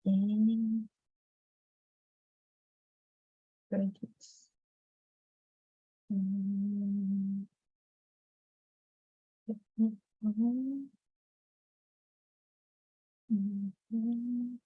Hmm, Pancakes. Hmm, mhm, mhm, mhm.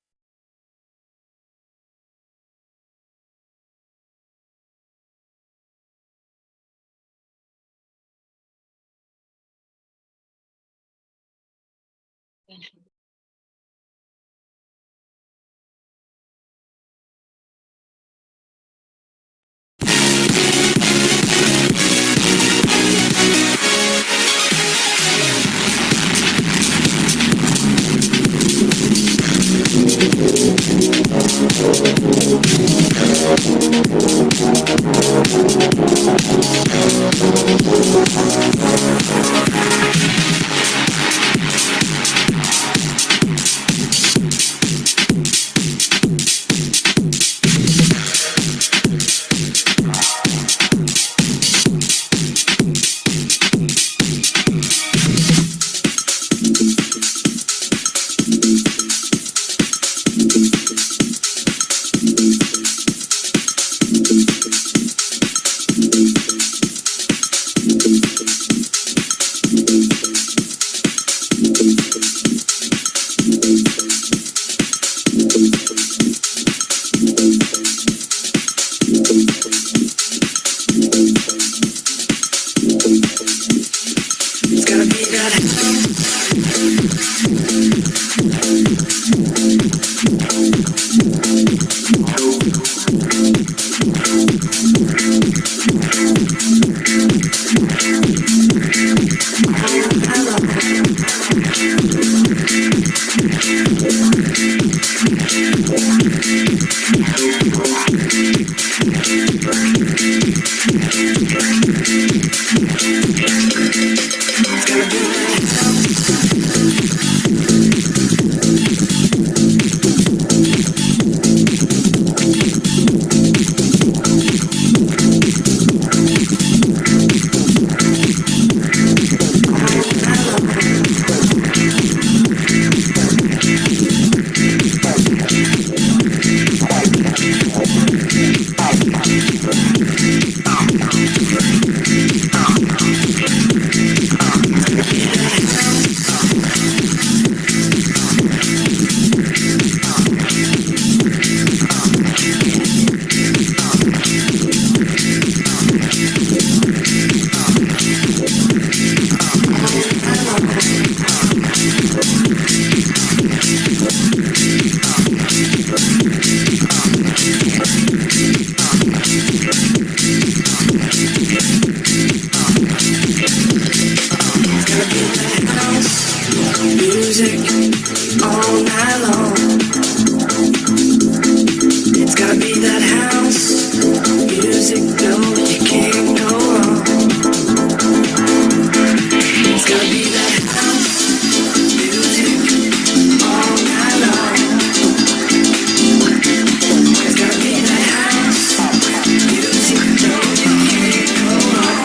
It's gotta be music all night long. It's gotta be that house music, no, you can't go wrong. It's gotta be that house music all night long. It's gotta be that house music, no, you can't go wrong.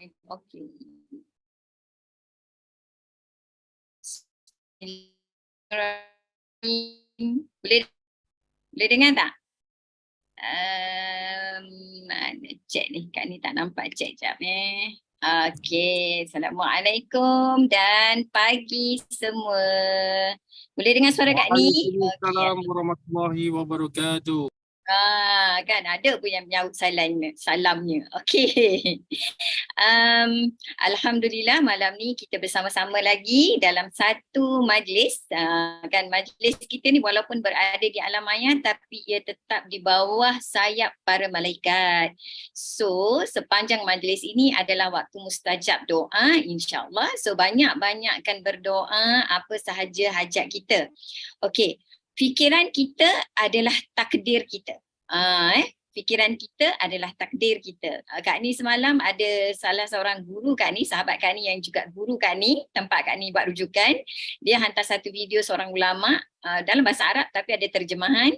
Okey. Boleh boleh dengar tak? Mana chat ni? Kat ni tak nampak chat jap Okey, Assalamualaikum dan pagi semua. Boleh dengar suara Kak ni? Waalaikumsalam warahmatullahi wabarakatuh. Kan ada pun yang menyahut salamnya. Okey. Alhamdulillah malam ni kita bersama-sama lagi dalam satu majlis. Kan majlis kita ni walaupun berada di alam maya tapi ia tetap di bawah sayap para malaikat. So sepanjang majlis ini adalah waktu mustajab doa insya-Allah. So banyak-banyakkan berdoa apa sahaja hajat kita. Okey. Fikiran kita adalah takdir kita. Fikiran kita adalah takdir kita. Kak Ni semalam ada salah seorang guru Kak Ni, sahabat Kak Ni yang juga guru Kak Ni, tempat Kak Ni buat rujukan. Dia hantar satu video seorang ulama dalam bahasa Arab tapi ada terjemahan.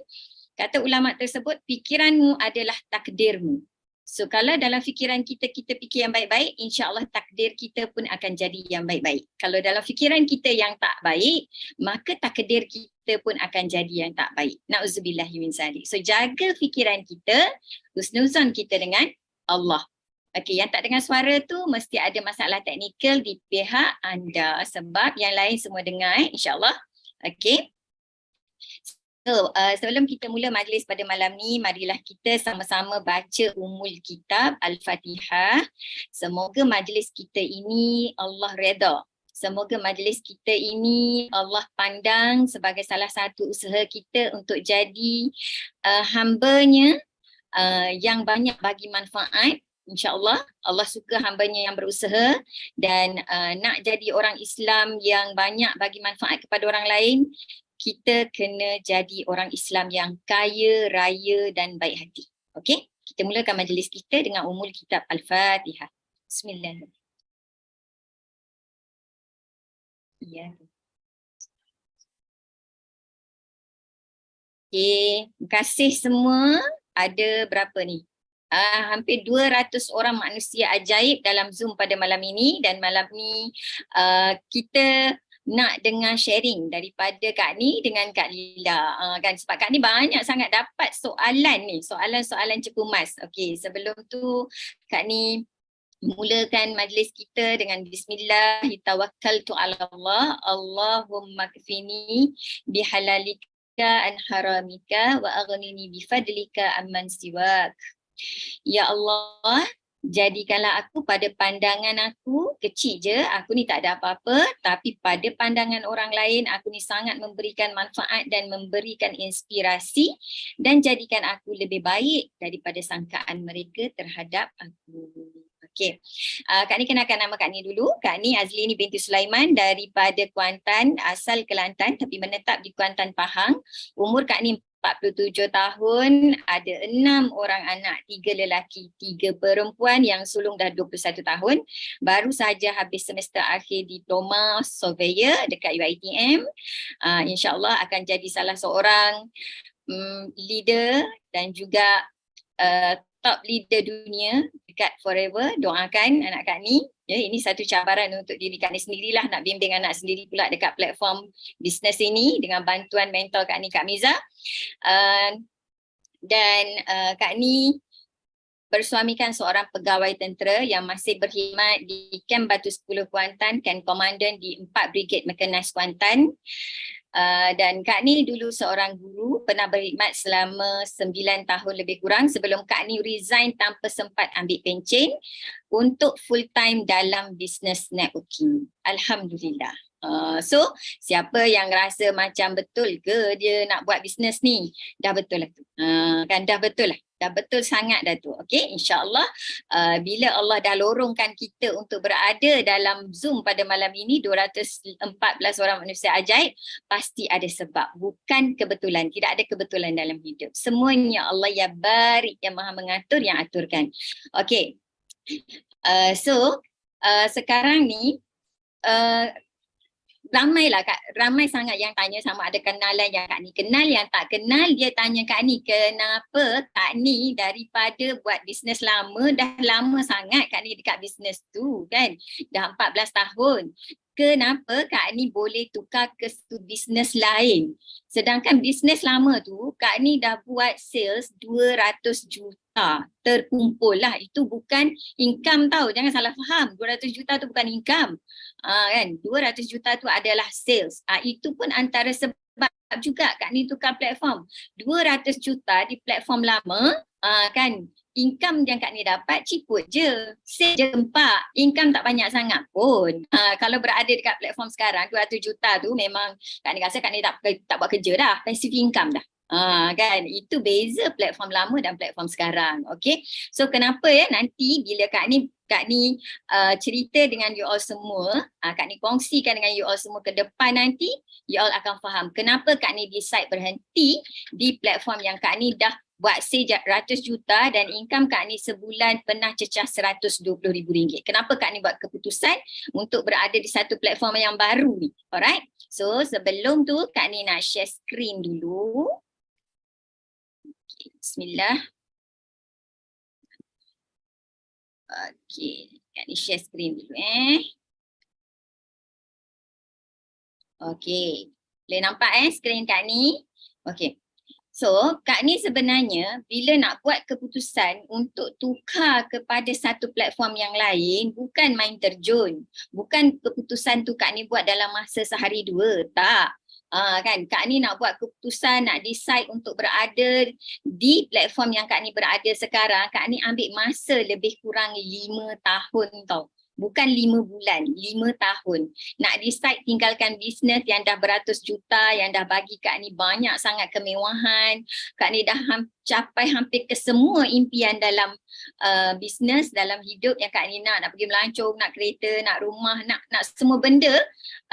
Kata ulama tersebut, fikiranmu adalah takdirmu. So kalau dalam fikiran kita fikir yang baik-baik, insya-Allah takdir kita pun akan jadi yang baik-baik. Kalau dalam fikiran kita yang tak baik, maka takdir kita pun akan jadi yang tak baik. Na'udzubillahi min zalik. So jaga fikiran kita, husnuzon kita dengan Allah. Okey, yang tak dengar suara tu mesti ada masalah teknikal di pihak anda sebab yang lain semua dengar insya-Allah. Okey. So, sebelum kita mula majlis pada malam ni, marilah kita sama-sama baca Ummul Kitab Al-Fatihah. Semoga majlis kita ini Allah redha. Semoga majlis kita ini Allah pandang sebagai salah satu usaha kita untuk jadi hamba-Nya yang banyak bagi manfaat. InsyaAllah Allah suka hambanya yang berusaha dan nak jadi orang Islam yang banyak bagi manfaat kepada orang lain. Kita kena jadi orang Islam yang kaya, raya dan baik hati. Okey? Kita mulakan majlis kita dengan Ummul Kitab Al-Fatihah. Bismillahirrahmanirrahim. Ya. Okey, terima kasih semua. Ada berapa ni? Hampir 200 orang manusia ajaib dalam Zoom pada malam ini dan malam ni kita nak dengar sharing daripada Kak Ni dengan Kak Lila. Kan sebab Kak Ni banyak sangat dapat soalan ni, soalan-soalan cepu mas. Okey, sebelum tu Kak Ni mulakan majlis kita dengan bismillah, tawakkaltu ala Allah, Allahumma kfini bihalalika an haramika wa aghnini bifadlika amman siwak. Ya Allah, jadikanlah aku pada pandangan aku kecil je, aku ni tak ada apa-apa, tapi pada pandangan orang lain aku ni sangat memberikan manfaat dan memberikan inspirasi dan jadikan aku lebih baik daripada sangkaan mereka terhadap aku. Okey. Kak Ni kenalkan nama Kak Ni dulu. Kak Ni Azlini binti Sulaiman daripada Kuantan, asal Kelantan tapi menetap di Kuantan Pahang. Umur Kak Ni 47 tahun, ada 6 orang anak, 3 lelaki, 3 perempuan yang sulung dah 21 tahun. Baru saja habis semester akhir diploma surveyor dekat UiTM. InsyaAllah akan jadi salah seorang leader dan juga top leader dunia dekat forever. Doakan anak Kak Ni. Ya, ini satu cabaran untuk diri Kak Ni sendirilah, nak bimbing anak sendiri pula dekat platform bisnes ini dengan bantuan mentor Kak Ni, Kak Miza. Kak Ni bersuamikan seorang pegawai tentera yang masih berkhidmat di Kem Batu 10 Kuantan, Kem Komandan di 4 Brigade Mekanis Kuantan. Dan Kak Ni dulu seorang guru, pernah berkhidmat selama 9 tahun lebih kurang sebelum Kak Ni resign tanpa sempat ambil pencen untuk full time dalam business networking. Alhamdulillah. So siapa yang rasa macam betul ke dia nak buat bisnes ni? Dah betul lah tu. Kan dah betul lah. Dah betul sangat dah tu. Okey, insya-Allah bila Allah dah lorongkan kita untuk berada dalam Zoom pada malam ini 214 orang manusia ajaib, pasti ada sebab, bukan kebetulan. Tidak ada kebetulan dalam hidup. Semuanya Allah ya barik, yang Maha mengatur, yang aturkan. Okey. Sekarang ni ramai sangat yang tanya sama ada kenalan yang Kak Ni kenal, yang tak kenal dia tanya Kak Ni, kenapa Kak Ni daripada buat bisnes lama, dah lama sangat Kak Ni dekat bisnes tu kan, dah 14 tahun. Kenapa Kak Ni boleh tukar ke bisnes lain? Sedangkan bisnes lama tu Kak Ni dah buat sales 200 juta terkumpul lah. Itu bukan income tau, jangan salah faham. 200 juta tu bukan income. Kan 200 juta tu adalah sales. Itu pun antara sebab juga Kak Ni tukar platform. 200 juta di platform lama kan income yang Kak Ni dapat ciput je. Sales je gempak. Income tak banyak sangat pun. Kalau berada dekat platform sekarang 200 juta tu memang Kak Ni rasa Kak Ni tak buat kerja dah. Passive income dah. Kan itu beza platform lama dan platform sekarang. Okay, so kenapa ya nanti bila Kak Ni cerita dengan you all semua, Kak Ni kongsikan dengan you all semua ke depan nanti, you all akan faham kenapa Kak Ni decide berhenti di platform yang Kak Ni dah buat ratus juta dan income Kak Ni sebulan pernah cecah RM120,000. Kenapa Kak Ni buat keputusan untuk berada di satu platform yang baru ni? Alright, so sebelum tu Kak Ni nak share screen dulu. Bismillah. Okey, Kak Ni share screen dulu Okey, boleh nampak screen Kak Ni? Okey. So, Kak Ni sebenarnya bila nak buat keputusan untuk tukar kepada satu platform yang lain, bukan main terjun. Bukan keputusan tu Kak Ni buat dalam masa sehari dua, tak. Kan Kak Ni nak buat keputusan, nak decide untuk berada di platform yang Kak Ni berada sekarang, Kak Ni ambil masa lebih kurang 5 tahun tau. Bukan 5 bulan, 5 tahun. Nak decide tinggalkan bisnes yang dah beratus juta, yang dah bagi Kak Ni banyak sangat kemewahan. Kak Ni dah capai hampir ke semua impian dalam bisnes, dalam hidup yang Kak Ni nak pergi melancong, nak kereta, nak rumah, nak semua benda.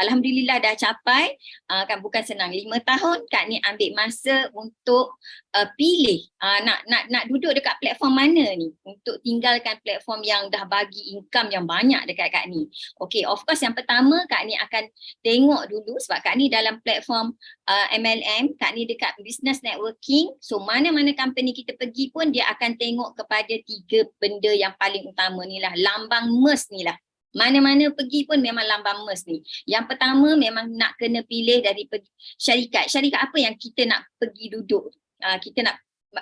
Alhamdulillah dah capai. Kan bukan senang. 5 tahun Kak Ni ambil masa untuk pilih nak duduk dekat platform mana ni, untuk tinggalkan platform yang dah bagi income yang banyak dekat Kak Ni. Okay, of course yang pertama Kak Ni akan tengok dulu sebab Kak Ni dalam platform MLM, Kak Ni dekat business networking. So mana-mana company kita pergi pun dia akan tengok kepada 3 benda yang paling utama ni lah. Lambang MERS ni lah. Mana-mana pergi pun memang lambang MERS ni. Yang pertama memang nak kena pilih dari syarikat. Syarikat apa yang kita nak pergi duduk. Kita nak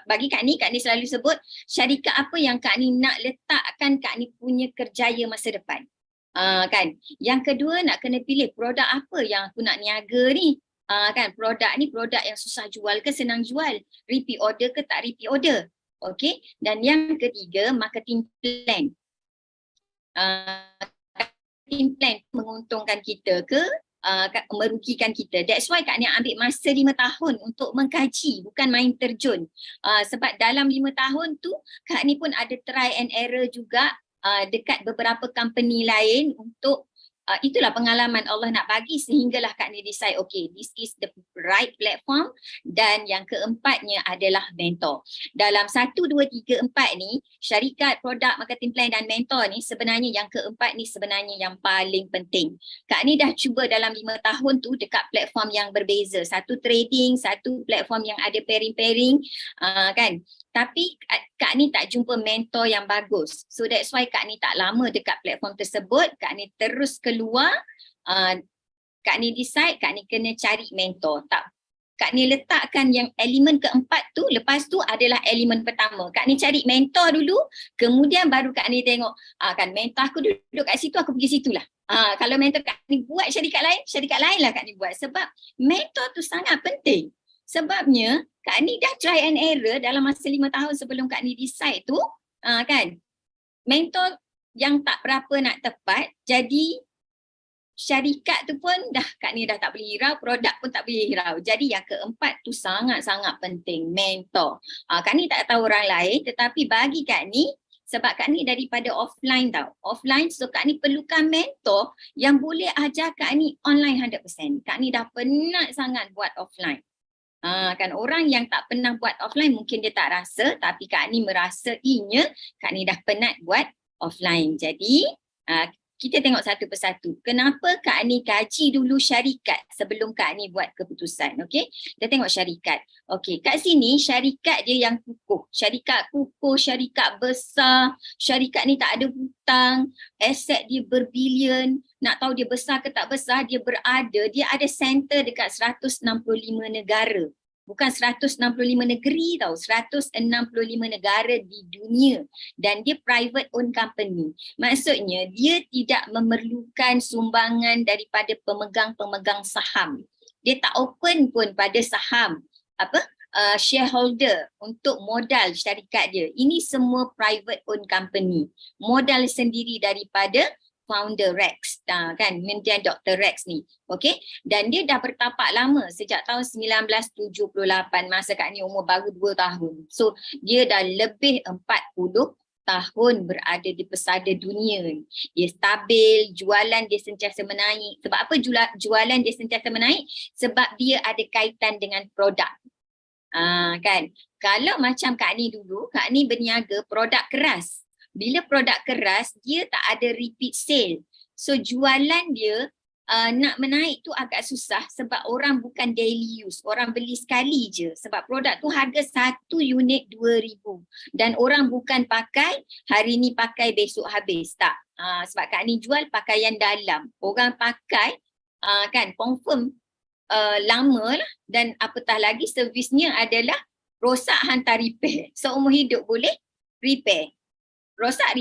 bagi Kak Ni selalu sebut syarikat apa yang Kak Ni nak letakkan Kak Ni punya kerjaya masa depan. Kan. Yang kedua nak kena pilih produk apa yang aku nak niaga ni. Kan produk ni produk yang susah jual ke senang jual, repeat order ke tak repeat order. Okay. Dan yang ketiga marketing plan. Marketing plan menguntungkan kita ke merugikan kita. That's why Kak Ni ambil masa 5 tahun untuk mengkaji, bukan main terjun. Sebab dalam 5 tahun tu Kak Ni pun ada try and error juga dekat beberapa company lain untuk itulah pengalaman Allah nak bagi sehinggalah Kak Ni decide okay, this is the right platform. Dan yang keempatnya adalah mentor. Dalam 1, 2, 3, 4 ni syarikat, produk, marketing plan dan mentor ni sebenarnya yang keempat ni sebenarnya yang paling penting. Kak Ni dah cuba dalam 5 tahun tu dekat platform yang berbeza. Satu trading, satu platform yang ada pairing-pairing kan. Tapi Kak Ni tak jumpa mentor yang bagus. So that's why Kak Ni tak lama dekat platform tersebut. Kak Ni terus keluar. Kak Ni decide Kak Ni kena cari mentor. Kak Ni letakkan yang elemen keempat tu, lepas tu adalah elemen pertama. Kak Ni cari mentor dulu, kemudian baru Kak Ni tengok, kan mentor aku duduk kat situ, aku pergi situlah. Kalau mentor Kak Ni buat syarikat lain lah Kak Ni buat. Sebab mentor tu sangat penting. Sebabnya Kak Ni dah try and error dalam masa 5 tahun sebelum Kak Ni decide tu, kan mentor yang tak berapa nak tepat, jadi syarikat tu pun Kak Ni dah tak boleh hirau, produk pun tak boleh hirau. Jadi yang keempat tu sangat-sangat penting, mentor. Kak Ni tak tahu orang lain, tetapi bagi Kak Ni, sebab Kak Ni daripada offline tau. Offline, so Kak Ni perlukan mentor yang boleh ajar Kak Ni online 100%. Kak Ni dah penat sangat buat offline. Kan orang yang tak pernah buat offline mungkin dia tak rasa, tapi Kak Ni merasa Kak Ni dah penat buat offline. Jadi kita tengok satu persatu. Kenapa Kak Ani kaji dulu syarikat sebelum Kak Ani buat keputusan, okey? Kita tengok syarikat. Okey, kat sini syarikat dia yang kukuh. Syarikat kukuh, syarikat besar, syarikat ni tak ada hutang, aset dia berbilion. Nak tahu dia besar ke tak besar, dia ada center dekat 165 negara. Bukan 165 negeri tau, 165 negara di dunia. Dan dia private owned company. Maksudnya dia tidak memerlukan sumbangan daripada pemegang-pemegang saham. Dia tak open pun pada saham shareholder untuk modal syarikat dia. Ini semua private owned company. Modal sendiri daripada founder Rex, kan, kemudian Dr. Rex ni, okey, dan dia dah bertapak lama sejak tahun 1978, masa Kak ni umur baru 2 tahun. So dia dah lebih 40 tahun berada di pesada dunia ni. Dia stabil, jualan dia sentiasa menaik. Sebab apa jualan dia sentiasa menaik? Sebab dia ada kaitan dengan produk. Kan, kalau macam Kak ni dulu, Kak ni berniaga produk keras. Bila produk keras, dia tak ada repeat sale. So jualan dia nak menaik tu agak susah sebab orang bukan daily use. Orang beli sekali je sebab produk tu harga satu unit 2,000. Dan orang bukan pakai hari ni pakai besok habis. Tak. Sebab Kak ni jual pakaian dalam. Orang pakai kan confirm lama lah. Dan apatah lagi servisnya adalah rosak hantar repair. Seumur hidup boleh repair. Rosak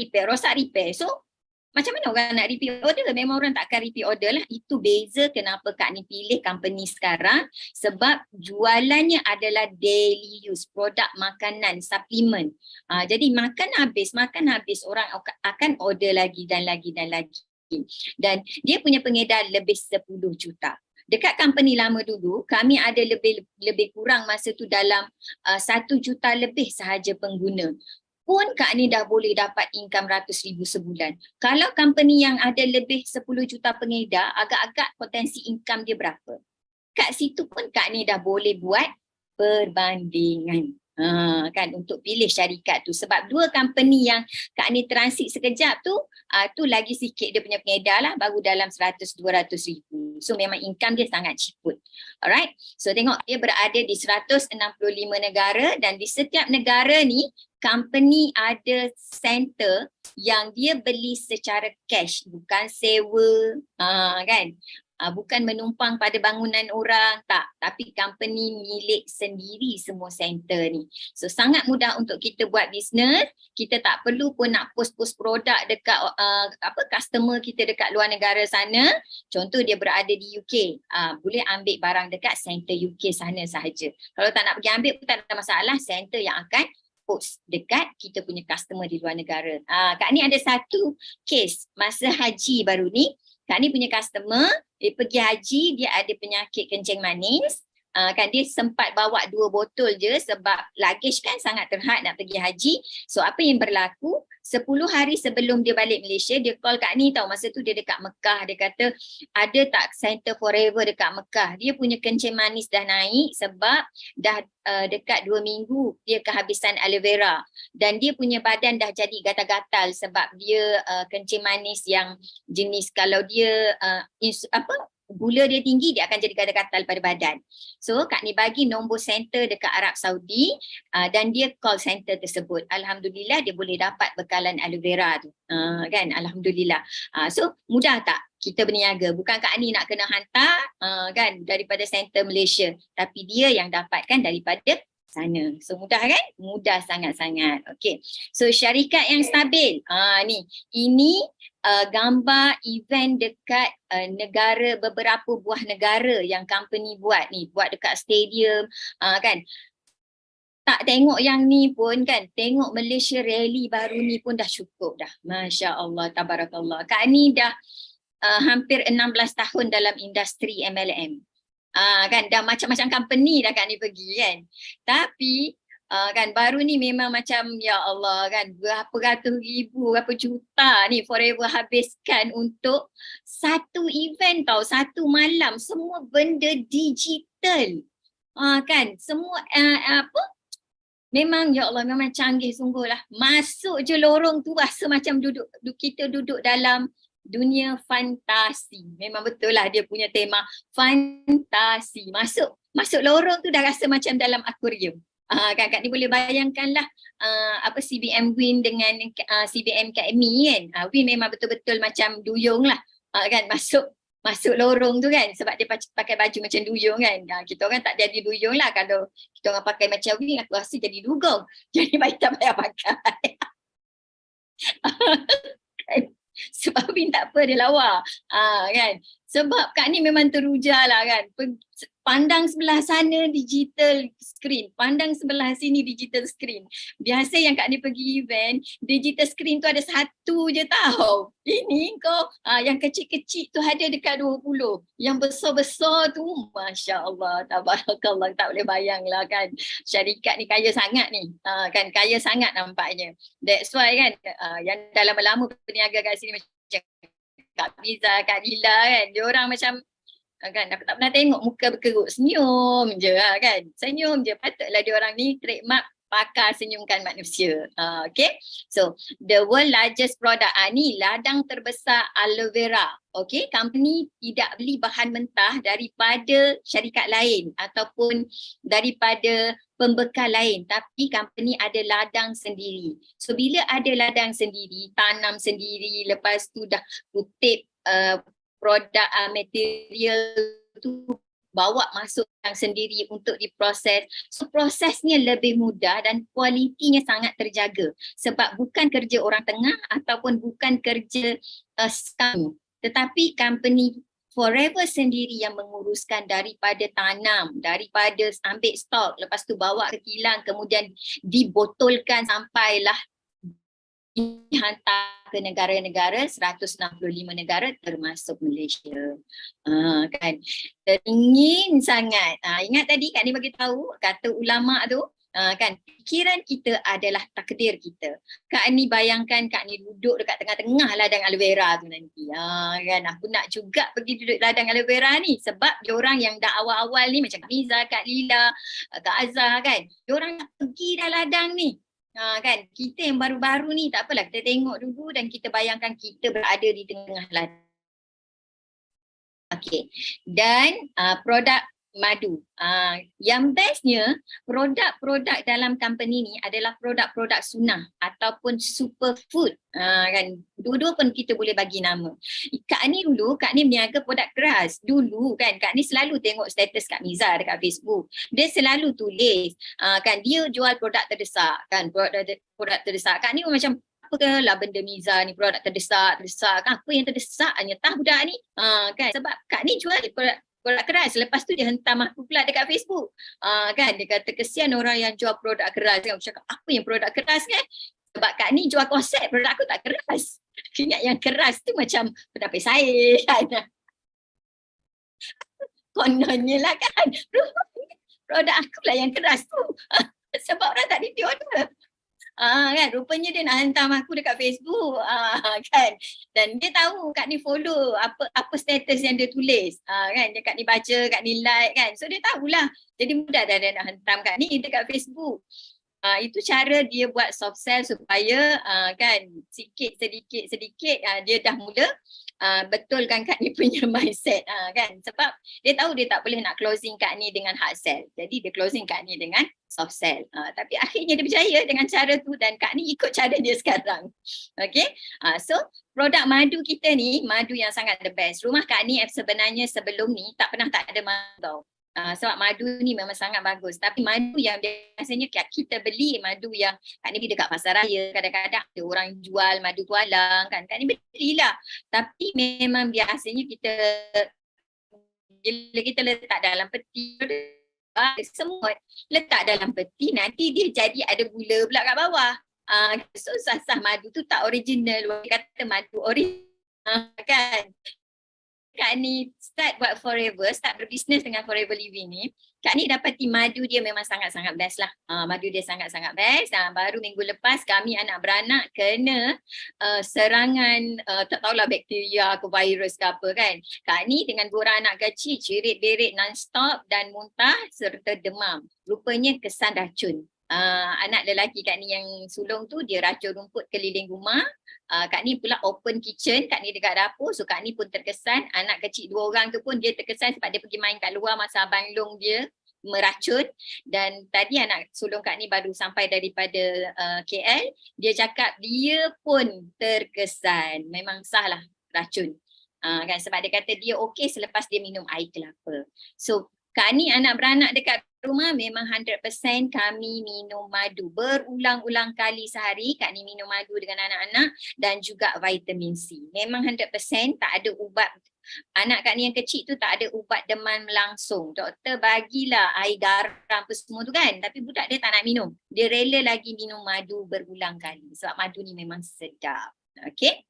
repair. So macam mana orang nak repeat order? Memang orang takkan repeat order lah. Itu beza kenapa Kak ni pilih company sekarang. Sebab jualannya adalah daily use. Produk makanan, suplemen. Jadi makan habis orang akan order lagi dan lagi. Dan dia punya pengedar lebih 10 juta. Dekat company lama dulu, kami ada lebih kurang masa tu dalam 1 juta lebih sahaja pengguna. Pun Kak ni dah boleh dapat income ratus ribu sebulan. Kalau company yang ada lebih 10 juta pengedar, agak-agak potensi income dia berapa? Kat situ pun Kak ni dah boleh buat perbandingan. Kan, untuk pilih syarikat tu. Sebab dua company yang Kak ni transit sekejap tu, tu lagi sikit dia punya pengedar lah, baru dalam 100-200 ribu. So memang income dia sangat ciput. Alright, so tengok dia berada di 165 negara dan di setiap negara ni, company ada center yang dia beli secara cash, bukan sewa, kan? Bukan menumpang pada bangunan orang, tak. Tapi company milik sendiri semua center ni. So sangat mudah untuk kita buat bisnes. Kita tak perlu pun nak post-post produk dekat customer kita dekat luar negara sana. Contoh dia berada di UK. Boleh ambil barang dekat center UK sana sahaja. Kalau tak nak pergi ambil pun tak ada masalah. Center yang akan post dekat kita punya customer di luar negara. Kak ni ada satu case masa haji baru ni. Kak ni punya customer, dia pergi haji, dia ada penyakit kencing manis. Kan dia sempat bawa 2 botol je sebab luggage kan sangat terhad nak pergi haji. So apa yang berlaku, 10 hari sebelum dia balik Malaysia, dia call Kak ni tahu. Masa tu dia dekat Mekah, dia kata ada tak center forever dekat Mekah. Dia punya kencing manis dah naik sebab dah dekat 2 minggu dia kehabisan aloe vera. Dan dia punya badan dah jadi gatal-gatal sebab dia kencing manis yang jenis kalau dia gula dia tinggi, dia akan jadi gatal-gatal pada badan. So Kak ni bagi nombor center dekat Arab Saudi dan dia call center tersebut. Alhamdulillah dia boleh dapat bekalan aloe vera tu. Kan, alhamdulillah. So mudah tak kita berniaga? Bukan Kak ni nak kena hantar kan daripada center Malaysia, tapi dia yang dapatkan daripada sana. So mudah kan? Mudah sangat-sangat. Okey. So syarikat yang stabil. Ini gambar event dekat negara, beberapa buah negara yang company buat ni. Buat dekat stadium kan. Tak tengok yang ni pun kan. Tengok Malaysia Rally baru ni pun dah cukup dah. Masya Allah, tabarakallah. Kak ni dah hampir 16 tahun dalam industri MLM. Kan dah macam-macam company dah Kak ni pergi kan. Tapi kan baru ni memang macam ya Allah kan, berapa ratus ribu, berapa juta ni forever habiskan untuk satu event tau, satu malam, semua benda digital. Kan semua memang ya Allah, memang canggih sungguh lah. Masuk je lorong tu rasa macam kita duduk dalam dunia fantasi. Memang betul lah dia punya tema fantasi. Masuk lorong tu dah rasa macam dalam akuarium. Kan Kak ni boleh bayangkanlah apa CBM Win dengan CBM Kak Amy kan. Win memang betul-betul macam duyung lah. Kan masuk lorong tu kan sebab dia pakai baju macam duyung kan. Kita orang tak jadi duyung lah kalau kita orang pakai macam Win aku rasa jadi dugong. Jadi baik tak payah pakai. Sebab Win tak apa dia lawa kan. Sebab Kak ni memang teruja lah kan. Pandang sebelah sana digital screen, pandang sebelah sini digital screen. Biasa yang Kak ni pergi event, digital screen tu ada satu je tau. Ini kau yang kecil-kecil tu ada dekat 20. Yang besar-besar tu, Masya Allah, tabarakallah, tak boleh bayang lah kan. Syarikat ni kaya sangat ni, kan kaya sangat nampaknya. That's why kan, yang dah lama-lama berniaga kat sini macam Kak Miza, Kak Lila kan, diorang macam kan aku tak pernah tengok muka berkerut, senyum je kan, senyum je. Patutlah diorang ni trademark pakar senyumkan manusia. Okay, so the world largest product ni ladang terbesar aloe vera. Okay, company tidak beli bahan mentah daripada syarikat lain ataupun daripada pembekal lain, tapi company ada ladang sendiri. So bila ada ladang sendiri, tanam sendiri, lepas tu dah kutip produk material tu bawa masuk yang sendiri untuk diproses. So prosesnya lebih mudah dan kualitinya sangat terjaga sebab bukan kerja orang tengah ataupun bukan kerja kami, tetapi company Forever sendiri yang menguruskan daripada tanam, daripada ambil stok, lepas tu bawa ke kilang, kemudian dibotolkan sampailah dihantar ke negara-negara, 165 negara termasuk Malaysia. Kan teringin sangat. Ingat tadi Kak ni bagi tahu kata ulama tu, kan fikiran kita adalah takdir kita. Kak ni bayangkan Kak ni duduk dekat tengah-tengah ladang aloe vera tu nanti. Kan aku nak juga pergi duduk ladang aloe vera ni sebab diorang yang dah awal-awal ni macam Kak Miza, Kak Lila, Kak Azhar kan, diorang nak pergi dah ladang ni. Kan kita yang baru-baru ni tak apalah, kita tengok dulu dan kita bayangkan kita berada di tengah ladang. Okay, dan produk madu. Yang bestnya produk-produk dalam company ni adalah produk-produk sunnah ataupun superfood. Kan dua-dua pun kita boleh bagi nama. Kak ni berniaga produk keras. Dulu kan Kak ni selalu tengok status Kak Miza dekat Facebook. Dia selalu tulis kan dia jual produk terdesak kan, produk terdesak. Kak ni macam apa lah benda Miza ni produk terdesak kan, apa yang terdesak nyetah budak ni kan, sebab Kak ni jual produk keras. Lepas tu dia hentam aku pula dekat Facebook kan, dia kata kesian orang yang jual produk keras kan. Aku cakap apa yang produk keras kan, sebab Kak ni jual konsep, produk aku tak keras. Ingat yang keras tu macam penapis air kan. Kononnya lah kan produk aku lah yang keras tu sebab orang tak repeat order. Kan rupanya dia nak hantam aku dekat Facebook kan, dan dia tahu Kak ni follow apa status yang dia tulis kan, dia Kak ni baca, Kak ni like kan, so dia tahulah, jadi mudah dah dia nak hantam Kak ni dekat Facebook. Itu cara dia buat soft sell supaya kan sedikit dia dah mula betulkan Kak ni punya mindset kan, sebab dia tahu dia tak boleh nak closing Kak ni dengan hard sell, jadi dia closing Kak ni dengan soft sell. Tapi akhirnya dia berjaya dengan cara tu dan Kak ni ikut cara dia sekarang. Okay, so produk madu kita ni madu yang sangat the best. Rumah Kak ni sebenarnya sebelum ni tak pernah tak ada madu. Sebab madu ni memang sangat bagus, tapi madu yang biasanya kita beli madu yang Kak ni pergi dekat pasar raya, kadang-kadang ada orang jual madu tualang kan, Kak ni belilah, tapi memang biasanya kita bila kita letak dalam peti semut, letak dalam peti nanti dia jadi ada gula pula kat bawah. So sasah madu tu tak original, dia kata madu original kan. Kak ni start buat Forever, start berbisnes dengan Forever Living ni, Kak ni dapati madu dia memang sangat-sangat best lah. Madu dia sangat-sangat best. Baru minggu lepas kami anak beranak kena serangan tak tahulah bakteria ke virus ke apa kan. Kak ni dengan dua orang anak kecil, cirit-berit non-stop dan muntah serta demam. Rupanya kesan racun. Anak lelaki Kak Ni yang sulung tu dia racun rumput keliling rumah. Kak Ni pula open kitchen, Kak Ni dekat dapur. So Kak Ni pun terkesan, anak kecil 2 orang tu pun dia terkesan sebab dia pergi main kat luar masa abang long dia meracun. Dan tadi anak sulung Kak Ni baru sampai daripada KL, dia cakap dia pun terkesan, memang sahlah racun. Kan sebab dia kata dia okey selepas dia minum air kelapa. So Kak Ni anak beranak dekat rumah memang 100% kami minum madu. Berulang-ulang kali sehari Kak Ni minum madu dengan anak-anak dan juga vitamin C. Memang 100% tak ada ubat. Anak Kak Ni yang kecil tu tak ada ubat demam langsung. Doktor bagilah air garam apa semua tu kan. Tapi budak dia tak nak minum. Dia rela lagi minum madu berulang kali. Sebab madu ni memang sedap. Okay.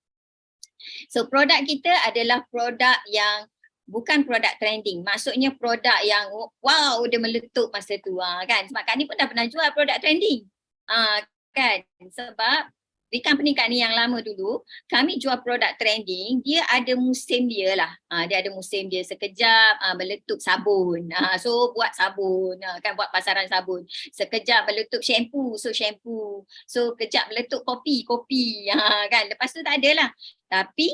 So produk kita adalah produk yang bukan produk trending. Maksudnya produk yang wow dia meletup masa tu kan. Sebab Kak Ni pun dah pernah jual produk trending. Kan sebab di company Kak Ni yang lama dulu, kami jual produk trending, dia ada musim dia lah. Dia ada musim dia sekejap meletup sabun. So buat sabun, kan buat pasaran sabun. Sekejap meletup shampoo, so shampoo. So kejap meletup kopi, kan. Lepas tu tak ada lah. Tapi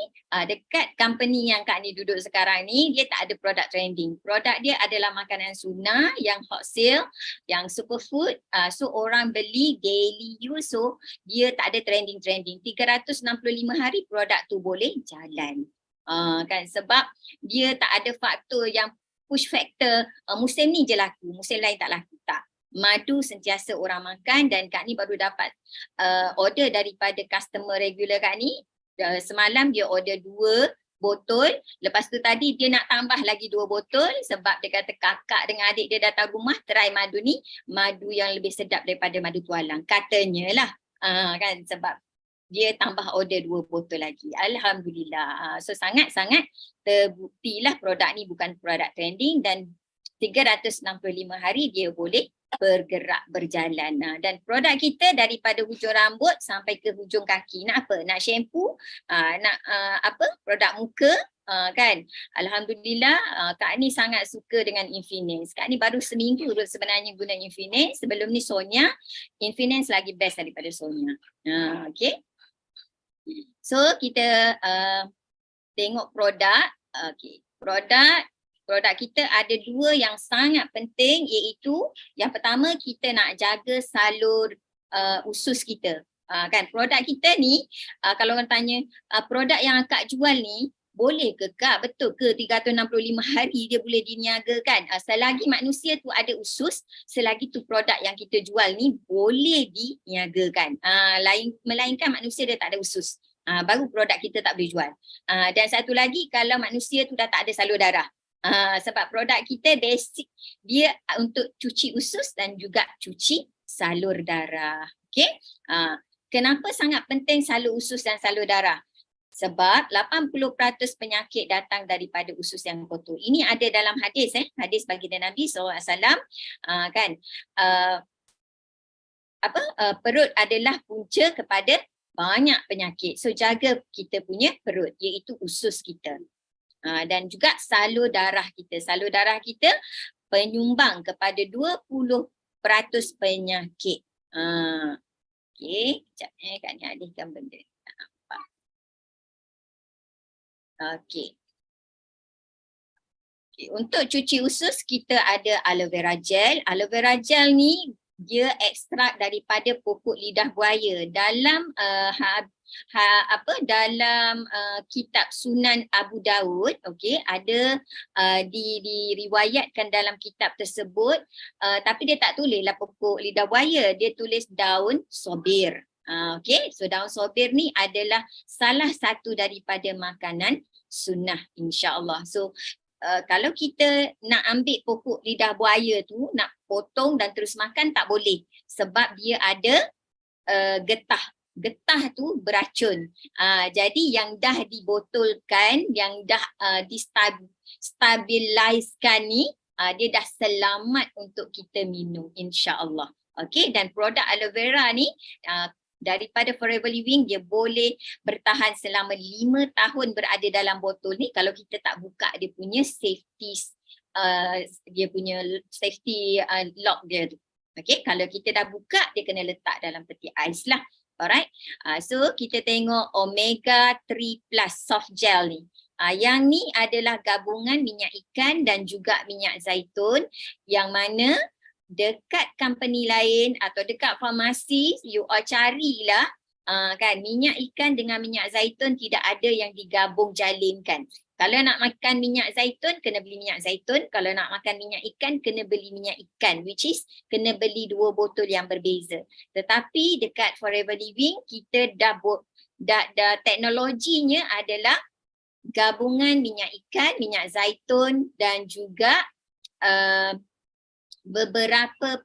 dekat company yang Kak Ni duduk sekarang ni, dia tak ada produk trending. Produk dia adalah makanan sunnah yang hot sale, yang superfood. So orang beli daily use, so dia tak ada trending-trending. 365 hari produk tu boleh jalan. Kan sebab dia tak ada faktor yang push factor musim ni je laku, musim lain tak laku. Tak. Madu sentiasa orang makan dan Kak Ni baru dapat order daripada customer regular Kak Ni. Semalam dia order 2 botol. Lepas tu tadi dia nak tambah lagi 2 botol sebab dia kata kakak dengan adik dia datang rumah try madu ni. Madu yang lebih sedap daripada madu tualang. Katanya lah. Kan sebab dia tambah order 2 botol lagi. Alhamdulillah. So sangat-sangat terbuktilah produk ni bukan produk trending dan 365 hari dia boleh bergerak, berjalan. Dan produk kita daripada hujung rambut sampai ke hujung kaki. Nak apa? Nak shampoo? Nak produk muka? Kan? Alhamdulillah Kak Ni sangat suka dengan Infinance. Kak Ni baru seminggu sebenarnya guna Infinance. Sebelum ni Sonia. Infinance lagi best daripada Sonia. Okay. So kita tengok produk. Okay. Produk kita ada 2 yang sangat penting iaitu yang pertama kita nak jaga salur usus kita. Kan produk kita ni kalau orang tanya produk yang akak jual ni boleh ke Kak? Betul ke 365 hari dia boleh diniagakan? Selagi manusia tu ada usus, selagi tu produk yang kita jual ni boleh diniagakan. Melainkan manusia dia tak ada usus. Baru produk kita tak boleh jual. Dan satu lagi kalau manusia tu dah tak ada salur darah. Sebab produk kita basic dia untuk cuci usus dan juga cuci salur darah. Okay? Kenapa sangat penting salur usus dan salur darah? Sebab 80% penyakit datang daripada usus yang kotor. Ini ada dalam hadis, hadis baginda Nabi SAW. Kan? Perut adalah punca kepada banyak penyakit. So jaga kita punya perut iaitu usus kita. Dan juga salur darah kita. Salur darah kita penyumbang kepada 20% penyakit. Okey, sekejap Kak Ni alihkan benda. Tak nampak. Okey. Untuk cuci usus kita ada aloe vera gel. Aloe vera gel ni dia ekstrak daripada pokok lidah buaya. Dalam dalam kitab Sunan Abu Daud, okey, ada diriwayatkan dalam kitab tersebut, tapi dia tak tulislah pokok lidah buaya, dia tulis daun sobir. Okey, so daun sobir ni adalah salah satu daripada makanan sunnah insya-Allah. So kalau kita nak ambil pokok lidah buaya tu, nak potong dan terus makan tak boleh sebab dia ada getah. Getah tu beracun. Jadi yang dah dibotolkan, yang dah distabiliskan ni, dia dah selamat untuk kita minum insya-Allah. Okey, dan produk aloe vera ni daripada Forever Living dia boleh bertahan selama 5 tahun berada dalam botol ni kalau kita tak buka dia punya safety lock dia tu. Okay, kalau kita dah buka, dia kena letak dalam peti ais lah. Alright, so kita tengok omega 3 plus soft gel ni. Yang ni adalah gabungan minyak ikan dan juga minyak zaitun yang mana dekat company lain atau dekat farmasi you all carilah kan minyak ikan dengan minyak zaitun tidak ada yang digabung jalinkan. Kalau nak makan minyak zaitun, kena beli minyak zaitun. Kalau nak makan minyak ikan, kena beli minyak ikan. Which is, kena beli 2 botol yang berbeza. Tetapi dekat Forever Living, kita dah teknologinya adalah gabungan minyak ikan, minyak zaitun dan juga beberapa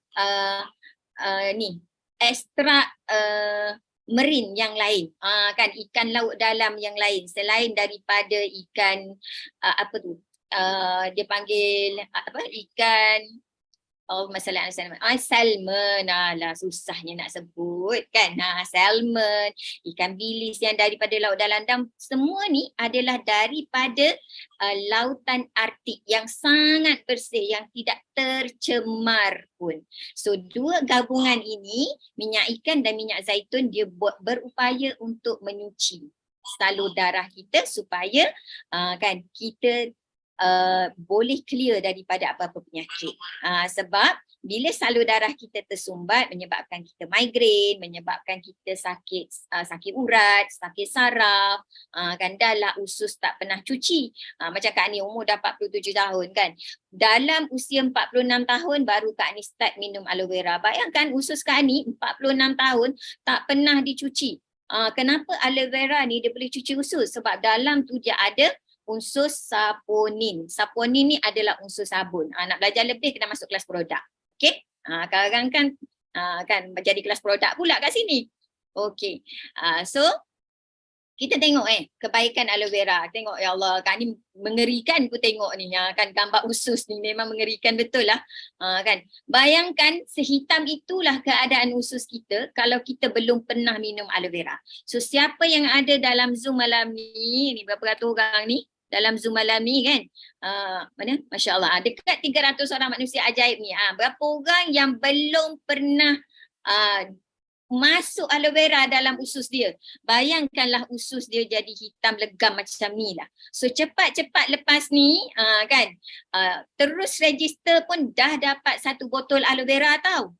ekstrak marine yang lain, kan ikan laut dalam yang lain selain daripada ikan dia panggil ikan salmon. Alah, susahnya nak sebut kan. Salmon, ikan bilis yang daripada laut dalam, dan semua ni adalah daripada lautan Arktik yang sangat bersih, yang tidak tercemar pun. So dua gabungan ini, minyak ikan dan minyak zaitun, dia berupaya untuk menyuci salur darah kita supaya kan kita boleh clear daripada apa-apa penyakit. Sebab bila salur darah kita tersumbat menyebabkan kita migrain, menyebabkan kita sakit urat, sakit saraf, kan dah lah usus tak pernah cuci. Macam Kak Ni umur dah 47 tahun kan. Dalam usia 46 tahun baru Kak Ni start minum aloe vera. Bayangkan usus Kak Ni 46 tahun tak pernah dicuci. Kenapa aloe vera ni dia boleh cuci usus? Sebab dalam tu dia ada unsur saponin. Saponin ni adalah unsur sabun. Nak belajar lebih kena masuk kelas produk. Okey? Sekarang kan jadi kelas produk pula kat sini. Okey. So kita tengok kebaikan aloe vera. Tengok ya Allah, Kak ni mengerikan aku tengok ni. Kan gambar usus ni memang mengerikan betul lah. Kan. Bayangkan sehitam itulah keadaan usus kita kalau kita belum pernah minum aloe vera. So siapa yang ada dalam Zoom malam ni berapa ratus orang ni? Dalam Zoom malam ni kan, mana? Masya Allah, dekat 300 orang manusia ajaib ni. Berapa orang yang belum pernah masuk aloe vera dalam usus dia? Bayangkanlah usus dia jadi hitam legam macam ni lah. So cepat-cepat lepas ni kan, terus register pun dah dapat 1 botol aloe vera tau.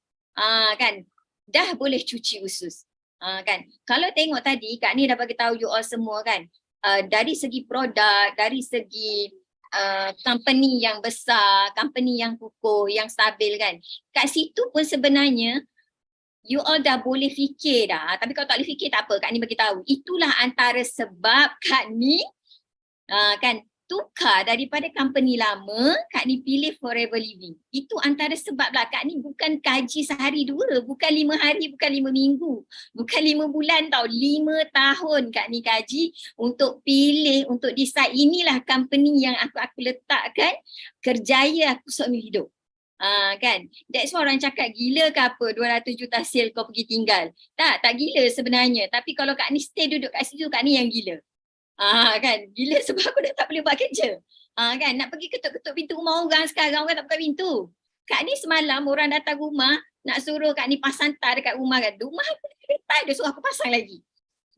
Kan, dah boleh cuci usus. Kan, kalau tengok tadi Kak Ni dah bagi tahu you all semua kan, dari segi produk, dari segi company yang besar, company yang kukuh, yang stabil kan. Kat situ pun sebenarnya you all dah boleh fikir dah. Tapi kalau tak boleh fikir tak apa, Kak Ni bagi tahu. Itulah antara sebab Kak Ni kan tukar daripada company lama, Kak Ni pilih Forever Living. Itu antara sebab lah. Kak Ni bukan kaji sehari dua, bukan 5 hari, bukan 5 minggu, bukan 5 bulan tau, 5 tahun Kak Ni kaji untuk pilih, untuk decide inilah company yang aku letakkan kerjaya aku seumur hidup. Kan, that's why orang cakap gila ke apa 200 juta sale kau pergi tinggal. Tak gila sebenarnya. Tapi kalau Kak Ni stay duduk kat situ, Kak Ni yang gila. Kan, gila sebab aku dah tak boleh buat kerja. Kan, nak pergi ketuk-ketuk pintu rumah orang sekarang, orang tak buka pintu. Kak Ni semalam orang datang rumah, nak suruh Kak Ni pasang tar dekat rumah kan. Rumah aku tar, dia suruh aku pasang lagi.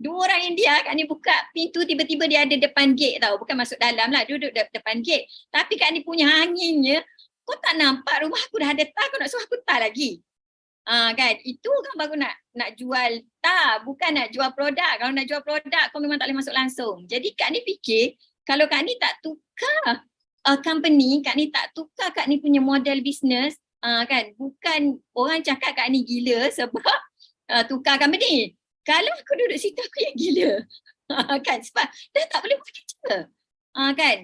2 orang India, Kak Ni buka pintu, tiba-tiba dia ada depan gate tau. Bukan masuk dalam lah, duduk depan gate. Tapi Kak Ni punya anginnya, kau tak nampak rumah aku dah ada tar, kau nak suruh aku tar lagi. Kan, itu kan baru nak jual tar, bukan nak jual produk. Kalau nak jual produk, kau memang tak boleh masuk langsung. Jadi Kak Ni fikir, kalau Kak Ni tak tukar company, Kak Ni tak tukar Kak Ni punya model bisnes, kan, bukan orang cakap Kak Ni gila sebab tukar company. Kalau aku duduk situ, aku yang gila. Kan, sebab dah tak boleh buat kerja. Kan.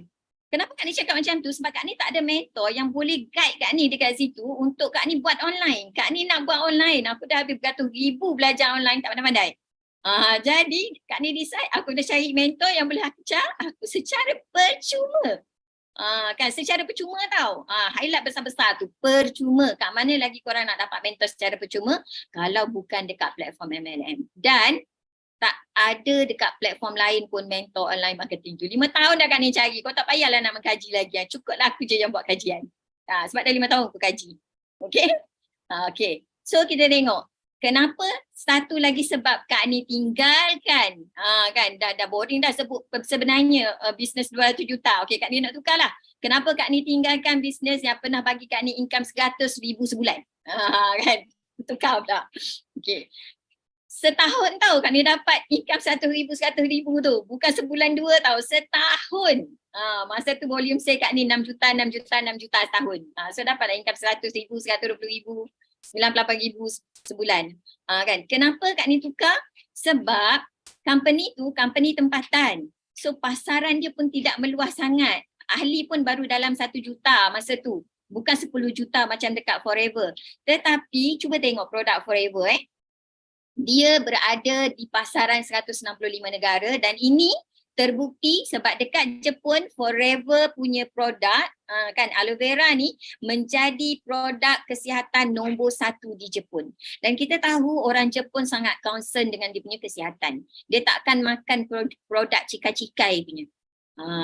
Kenapa Kak Ni cakap macam tu? Sebab Kak Ni tak ada mentor yang boleh guide Kak Ni dekat situ untuk Kak Ni buat online. Kak Ni nak buat online, aku dah habis beratus ribu belajar online, tak pandai-pandai. Jadi Kak Ni decide aku dah cari mentor yang boleh ajar aku secara percuma. Kan, secara percuma tau. Highlight besar-besar tu, percuma. Kat mana lagi korang nak dapat mentor secara percuma kalau bukan dekat platform MLM. Dan tak ada dekat platform lain pun mentor online marketing tu. 5 tahun dah Kak Ni cari. Kau tak payahlah nak mengkaji lagi. Cukuplah aku je yang buat kajian. Sebab dah 5 tahun aku kaji. Okay? Okay. So kita tengok. Kenapa satu lagi sebab Kak Ni tinggalkan kan dah boring dah sebut sebenarnya bisnes 200 juta. Okey, Kak Ni nak tukarlah. Kenapa Kak Ni tinggalkan bisnes yang pernah bagi Kak Ni income 100,000 sebulan? Kan. Tukar pula. Okey. Setahun tahu Kak Ni dapat income 100,000 tu. Bukan sebulan dua tahu, setahun. Masa tu volume sale Kak Ni 6 juta setahun. So dapatlah income 100,000, 120,000. 98,000 sebulan. Kan? Kenapa Kak Ni tukar? Sebab company tu company tempatan. So pasaran dia pun tidak meluas sangat. Ahli pun baru dalam 1 juta masa tu. Bukan 10 juta macam dekat Forever. Tetapi cuba tengok produk Forever Dia berada di pasaran 165 negara dan ini terbukti sebab dekat Jepun Forever punya produk kan aloe vera ni menjadi produk kesihatan nombor 1 di Jepun. Dan kita tahu orang Jepun sangat concern dengan dia punya kesihatan. Dia tak akan makan produk cikai-cikai punya.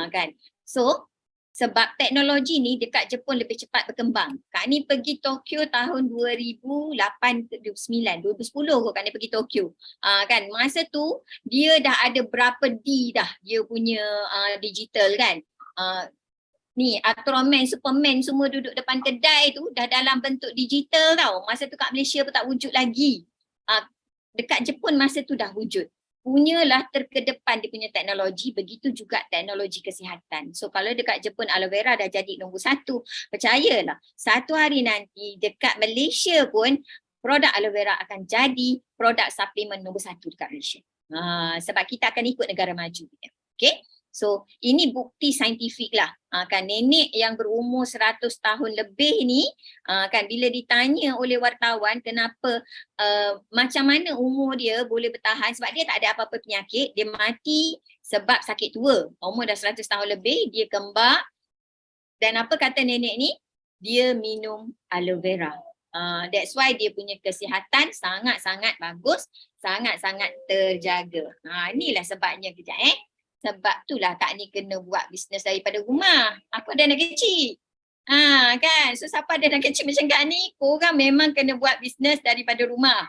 Kan. So sebab teknologi ni dekat Jepun lebih cepat berkembang. Kak Ni pergi Tokyo tahun 2008 ke 2009, 2010 kot Kak Ni pergi Tokyo. Kan masa tu dia dah ada berapa D dah dia punya digital kan. Ni Ultraman, Superman semua duduk depan kedai tu dah dalam bentuk digital tau. Masa tu kat Malaysia pun tak wujud lagi. Dekat Jepun masa tu dah wujud. Punyalah terkedepan dia punya teknologi, begitu juga teknologi kesihatan. So kalau dekat Jepun aloe vera dah jadi nombor 1, percayalah satu hari nanti dekat Malaysia pun produk aloe vera akan jadi produk suplemen nombor 1 dekat Malaysia. Sebab kita akan ikut negara maju. Okay? So ini bukti saintifik lah. Kan nenek yang berumur 100 tahun lebih ni kan bila ditanya oleh wartawan kenapa macam mana umur dia boleh bertahan sebab dia tak ada apa-apa penyakit, dia mati sebab sakit tua. Umur dah 100 tahun lebih, dia kembar. Dan apa kata nenek ni? Dia minum aloe vera. That's why dia punya kesihatan sangat-sangat bagus, sangat-sangat terjaga. Inilah sebabnya kejap Sebab itulah Kak Ni kena buat bisnes daripada rumah. Aku ada anak kecil. Kan. So siapa ada anak kecil macam Kak Ni, korang memang kena buat bisnes daripada rumah.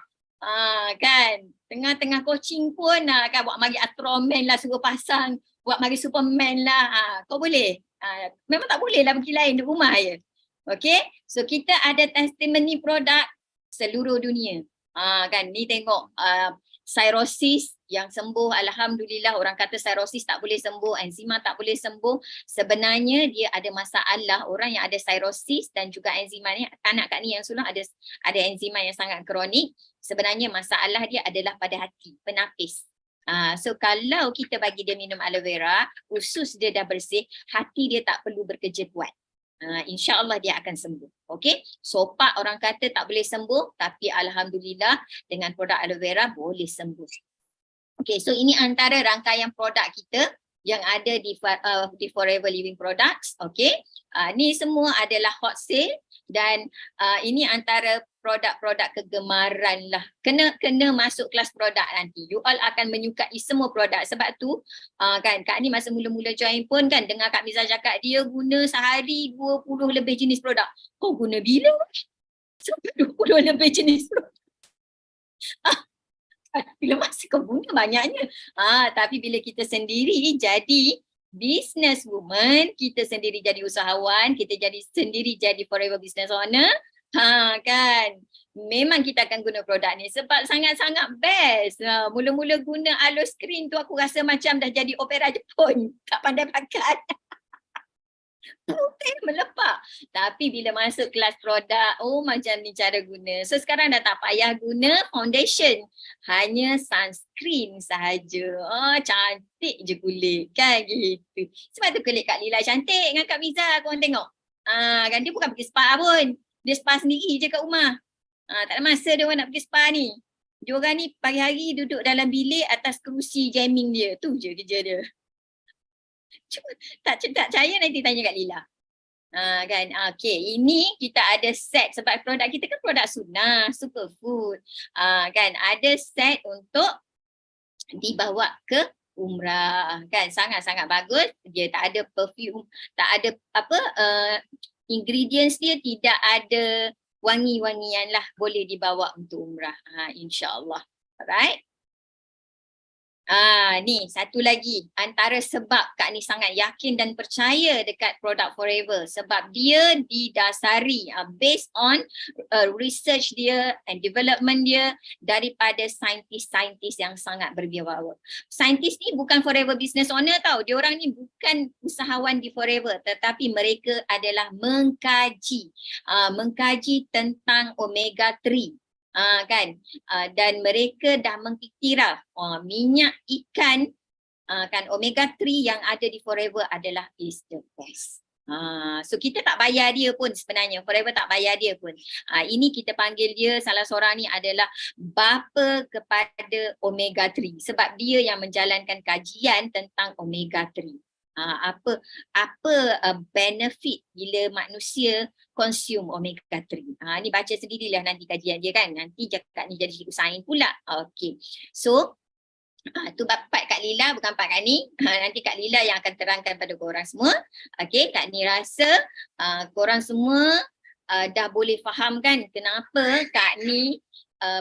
Kan. Tengah-tengah coaching pun kan buat mari Ultraman lah suruh pasang. Buat mari Superman lah. Kau boleh? Memang tak boleh lah pergi lain di rumah je. Okay. So kita ada testimoni produk seluruh dunia. Kan ni tengok cirrhosis yang sembuh, alhamdulillah. Orang kata cirrhosis tak boleh sembuh, enzima tak boleh sembuh. Sebenarnya dia ada masalah. Orang yang ada cirrhosis dan juga enzima ni, anak Kak Ni yang sulung ada enzima yang sangat kronik. Sebenarnya masalah dia adalah pada hati, penapis. So kalau kita bagi dia minum aloe vera, usus dia dah bersih, hati dia tak perlu bekerja kuat. InsyaAllah dia akan sembuh. Okay. Sopak orang kata tak boleh sembuh, tapi alhamdulillah dengan produk aloe vera boleh sembuh. Okay, so ini antara rangkaian produk kita yang ada di Forever Living Products. Okay. Ni semua adalah hot sale dan ini antara produk-produk kegemaran lah. Kena masuk kelas produk nanti. You all akan menyukai semua produk. Sebab tu kan Kak Ni masa mula-mula join pun kan dengar Kak Miza cakap dia guna sehari 20 lebih jenis produk. Kau guna bila? Sampai 20 lebih jenis produk. Bila masa kau guna banyaknya. Tapi bila kita sendiri jadi business woman, kita sendiri jadi usahawan, kita sendiri jadi forever business owner, kan memang kita akan guna produk ni sebab sangat-sangat best. Mula-mula guna aloe screen tu aku rasa macam dah jadi opera Jepun, tak pandai pakai. Melepak. Tapi bila masuk kelas produk, macam ni cara guna. So sekarang dah tak payah guna foundation, hanya sunscreen sahaja. Cantik je kulit kan gitu. Sebab tu kulit Kak Lila cantik dengan Kak Miza, korang tengok. Kan dia bukan pergi spa pun. Dia spa sendiri je kat rumah. Tak ada masa dia orang nak pergi spa ni. Dia orang ni pagi-hari duduk dalam bilik atas kerusi jamming dia. Tu je kerja dia. Cuma tak percaya nanti tanya Kak Lila. Kan. Okay, ini kita ada set sebab produk kita kan produk sunnah, superfood. Kan ada set untuk dibawa ke umrah. Kan sangat-sangat bagus. Dia tak ada perfume, tak ada apa ingredients dia tidak ada wangi-wangian lah boleh dibawa untuk umrah. InsyaAllah. Alright. Ni satu lagi antara sebab Kak ni sangat yakin dan percaya dekat produk Forever sebab dia didasari based on research dia and development dia daripada saintis-saintis yang sangat berwibawa. Saintis ni bukan Forever business owner tau. Dia orang ni bukan usahawan di Forever tetapi mereka adalah mengkaji tentang omega 3. Dan mereka dah mengiktiraf minyak ikan kan omega 3 yang ada di Forever adalah is the best. So kita tak bayar dia pun sebenarnya, Forever tak bayar dia pun. Ini kita panggil dia salah seorang ni adalah bapa kepada omega 3 sebab dia yang menjalankan kajian tentang omega 3. Apa benefit bila manusia consume omega 3. Ni baca sendirilah nanti kajian dia kan. Nanti Kak ni jadi cikgu sains pula. Okey. So tu part Kak Lila bukan part Kak ni. Nanti Kak Lila yang akan terangkan pada korang semua. Okey, Kak ni rasa korang semua dah boleh faham kan kenapa Kak ni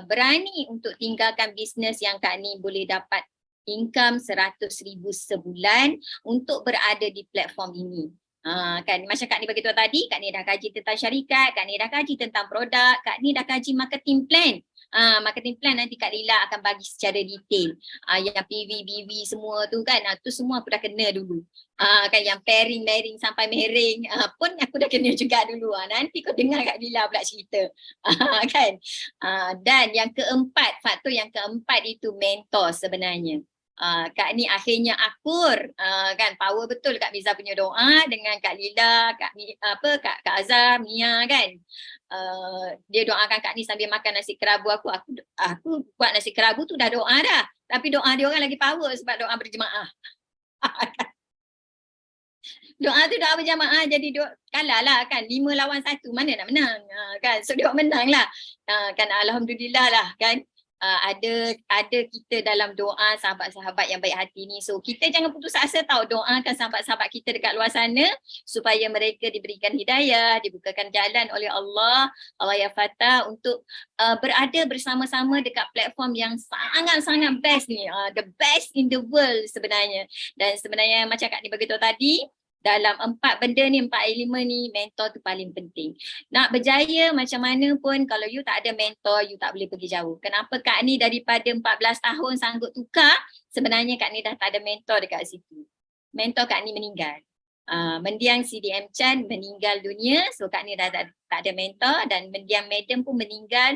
berani untuk tinggalkan bisnes yang Kak ni boleh dapat income 100,000 sebulan untuk berada di platform ini. Kan macam Kak ni bagi tahu tadi, Kak ni dah kaji tentang syarikat, Kak ni dah kaji tentang produk, Kak ni dah kaji marketing plan. Marketing plan nanti Kak Lila akan bagi secara detail. Yang PV, BV semua tu kan, tu semua aku dah kena dulu. Kan yang pairing sampai marrying pun aku dah kena juga dulu. Nanti kau dengar Kak Lila pula cerita. Kan. Dan yang keempat, faktor yang keempat itu mentor sebenarnya. Kak ni akhirnya akur kan power betul Kak Miza punya doa dengan Kak Lila, Kak Azam, Mia kan. Dia doakan Kak ni sambil makan nasi kerabu aku buat nasi kerabu tu dah doa dah. Tapi doa dia orang lagi power sebab doa berjemaah. Doa tu doa berjamaah jadi kalah lah kan 5 lawan 1 mana nak menang kan. So dia menang lah kan alhamdulillah lah kan. Ada kita dalam doa sahabat-sahabat yang baik hati ni. So kita jangan putus asa tau, doakan sahabat-sahabat kita dekat luar sana supaya mereka diberikan hidayah, dibukakan jalan oleh Allah ya Fatah untuk berada bersama-sama dekat platform yang sangat-sangat best ni, the best in the world sebenarnya. Dan sebenarnya macam Kak ni beritahu tadi, dalam 4 benda ni, 4 elemen ni, mentor tu paling penting. Nak berjaya macam mana pun kalau you tak ada mentor, you tak boleh pergi jauh. Kenapa Kak ni daripada 14 tahun sanggup tukar, sebenarnya Kak ni dah tak ada mentor dekat situ. Mentor Kak ni meninggal. Mendiang CDM Chan meninggal dunia, so Kak ni dah tak ada mentor dan mendiang Madam pun meninggal.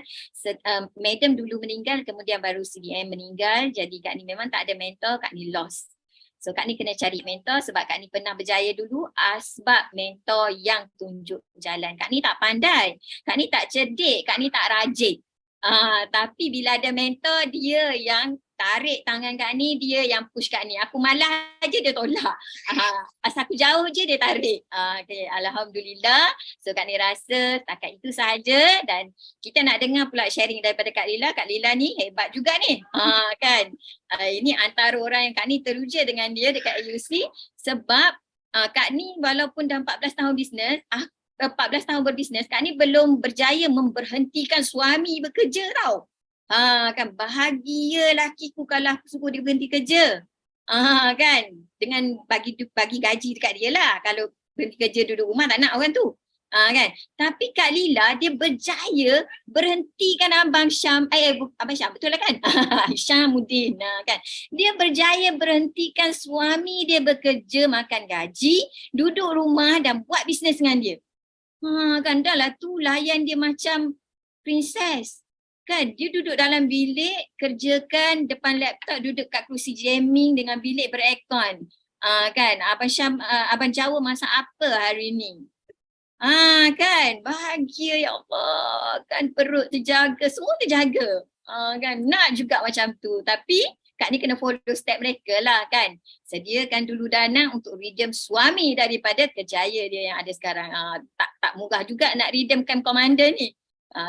Madam dulu meninggal, kemudian baru CDM meninggal. Jadi Kak ni memang tak ada mentor, Kak ni lost. So Kak ni kena cari mentor sebab Kak ni pernah berjaya dulu sebab mentor yang tunjuk jalan. Kak ni tak pandai, Kak ni tak cerdik, Kak ni tak rajin. Tapi bila ada mentor, dia yang tarik tangan Kak ni, dia yang push Kak ni. Aku malah je dia tolak. Asal aku jauh je dia tarik. Okay, alhamdulillah. So Kak ni rasa setakat itu sahaja dan kita nak dengar pula sharing daripada Kak Lila. Kak Lila ni hebat juga ni. Kan? Ini antara orang yang Kak ni teruja dengan dia dekat AUC sebab Kak ni walaupun dah 14 tahun bisnes, 14 tahun berbisnes, Kak ni belum berjaya memberhentikan suami bekerja tau. Kan bahagia lakiku kalau aku suruh dia berhenti kerja. Kan dengan bagi gaji dekat dia lah. Kalau berhenti kerja duduk rumah tak nak orang tu. Kan. Tapi Kak Lila dia berjaya berhentikan Abang Syam, Abang Syam betul lah kan? Syamuddin kan. Dia berjaya berhentikan suami dia bekerja makan gaji, duduk rumah dan buat bisnes dengan dia. Kan dah lah tu layan dia macam princess. Kan dia duduk dalam bilik, kerjakan depan laptop, duduk kat kerusi jamming dengan bilik beraircon. Kan Abang Syam, Abang Jawa masak apa hari ni? Kan bahagia ya Allah, kan perut terjaga, semua terjaga. Kan nak juga macam tu, tapi Kak ni kena follow step mereka lah kan. Sediakan dulu dana untuk redeem suami daripada kejaya dia yang ada sekarang. Tak murah juga nak redeemkan komandan ni.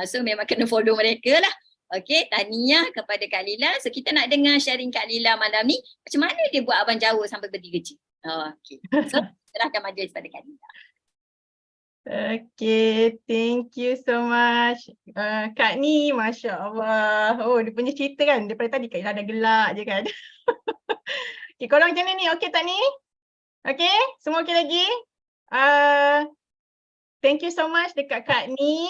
So memang kena follow mereka lah. Okay, tahniah kepada Kak Lila. So kita nak dengar sharing Kak Lila malam ni. Macam mana dia buat Abang Jawa sampai berhenti kerja. Okay, so serahkan majlis pada Kak Lila. Okay, thank you so much. Kak Ni, Masya Allah. Oh, dia punya cerita kan, daripada tadi Kak Ila dah gelak je kan. Okay, korang macam ni, okay tak ni? Okay, semua okay lagi? Thank you so much dekat Kak Ni.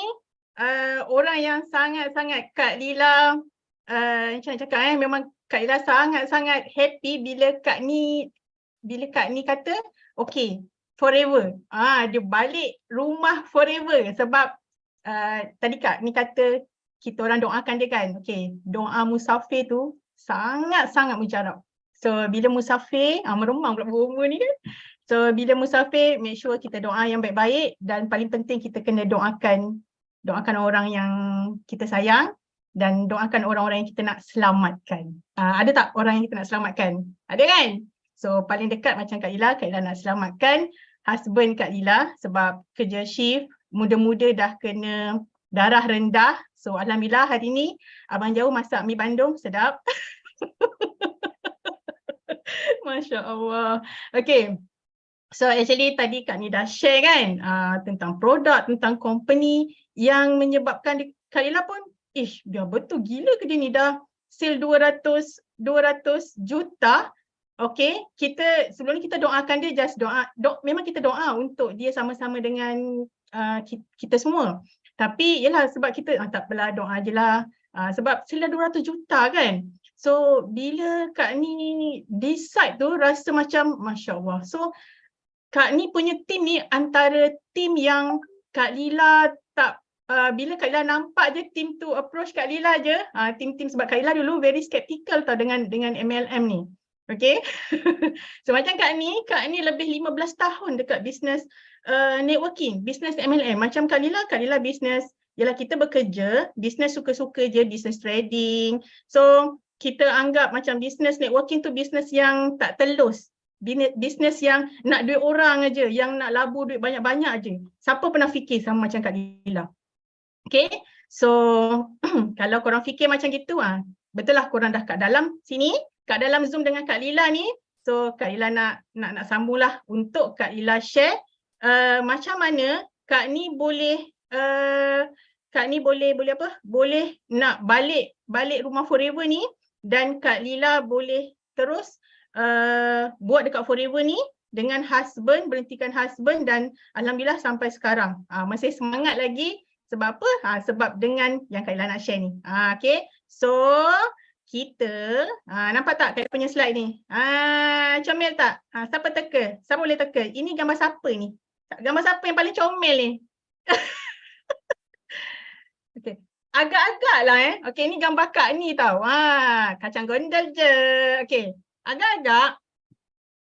Orang yang sangat-sangat Kak Lila, macam nak cakap memang Kak Lila sangat-sangat happy bila Kak Ni kata, okay, forever. Dia balik rumah forever sebab tadi Kak Ni kata kita orang doakan dia kan. Okay, doa musafir tu sangat-sangat mujarab. So bila musafir, meremang pula berumur ni kan. So bila musafir, make sure kita doa yang baik-baik dan paling penting kita kena doakan orang yang kita sayang dan doakan orang-orang yang kita nak selamatkan. Ada tak orang yang kita nak selamatkan? Ada kan? So paling dekat macam Kak Ila nak selamatkan husband Kak Ila sebab kerja shift, muda-muda dah kena darah rendah. So alhamdulillah hari ni Abang Jauh masak mi bandung sedap. Masya Allah. Okay. So actually tadi Kak Ni dah share kan tentang produk, tentang company yang menyebabkan Kak Lila pun, biar betul gila ke dia ni dah sale 200 juta. Okay, sebelum ni kita doakan dia just memang kita doa untuk dia sama-sama dengan kita semua. Tapi yelah sebab kita tak apalah doa je lah. Sebab sale 200 juta kan. So bila Kak Ni decide tu rasa macam Masya Allah. So Kak Ni punya team ni antara team yang Kak Lila tak, bila Kak Lila nampak je team tu approach Kak Lila je, team sebab Kak Lila dulu very skeptical tau dengan MLM ni. Okay. So macam Kak Ni lebih 15 tahun dekat business networking, business MLM. Macam Kak Lila business, yalah kita bekerja, business suka-suka je, business trading. So kita anggap macam business networking tu business yang tak telus. Business yang nak duit orang aja, yang nak labur duit banyak-banyak aja. Siapa pernah fikir sama macam Kak Lila? Okay, so kalau korang fikir macam gitu, betul lah korang dah kat dalam sini, kat dalam Zoom dengan Kak Lila ni. So Kak Lila nak sambung lah untuk Kak Lila share macam mana Kak Ni boleh boleh nak balik rumah forever ni dan Kak Lila boleh terus buat dekat forever ni dengan husband, berhentikan husband dan alhamdulillah sampai sekarang masih semangat lagi. Sebab apa? Sebab dengan yang Kak Lila nak share ni. Okay, so kita nampak tak Kak Lila punya slide ni? Comel tak? Siapa teka? Siapa boleh teka? Ini gambar siapa ni? Gambar siapa yang paling comel ni? Okay. Agak-agak lah Okay, ni gambar Kak Ni tau. Kacang gondol je. Okay. Agak-agak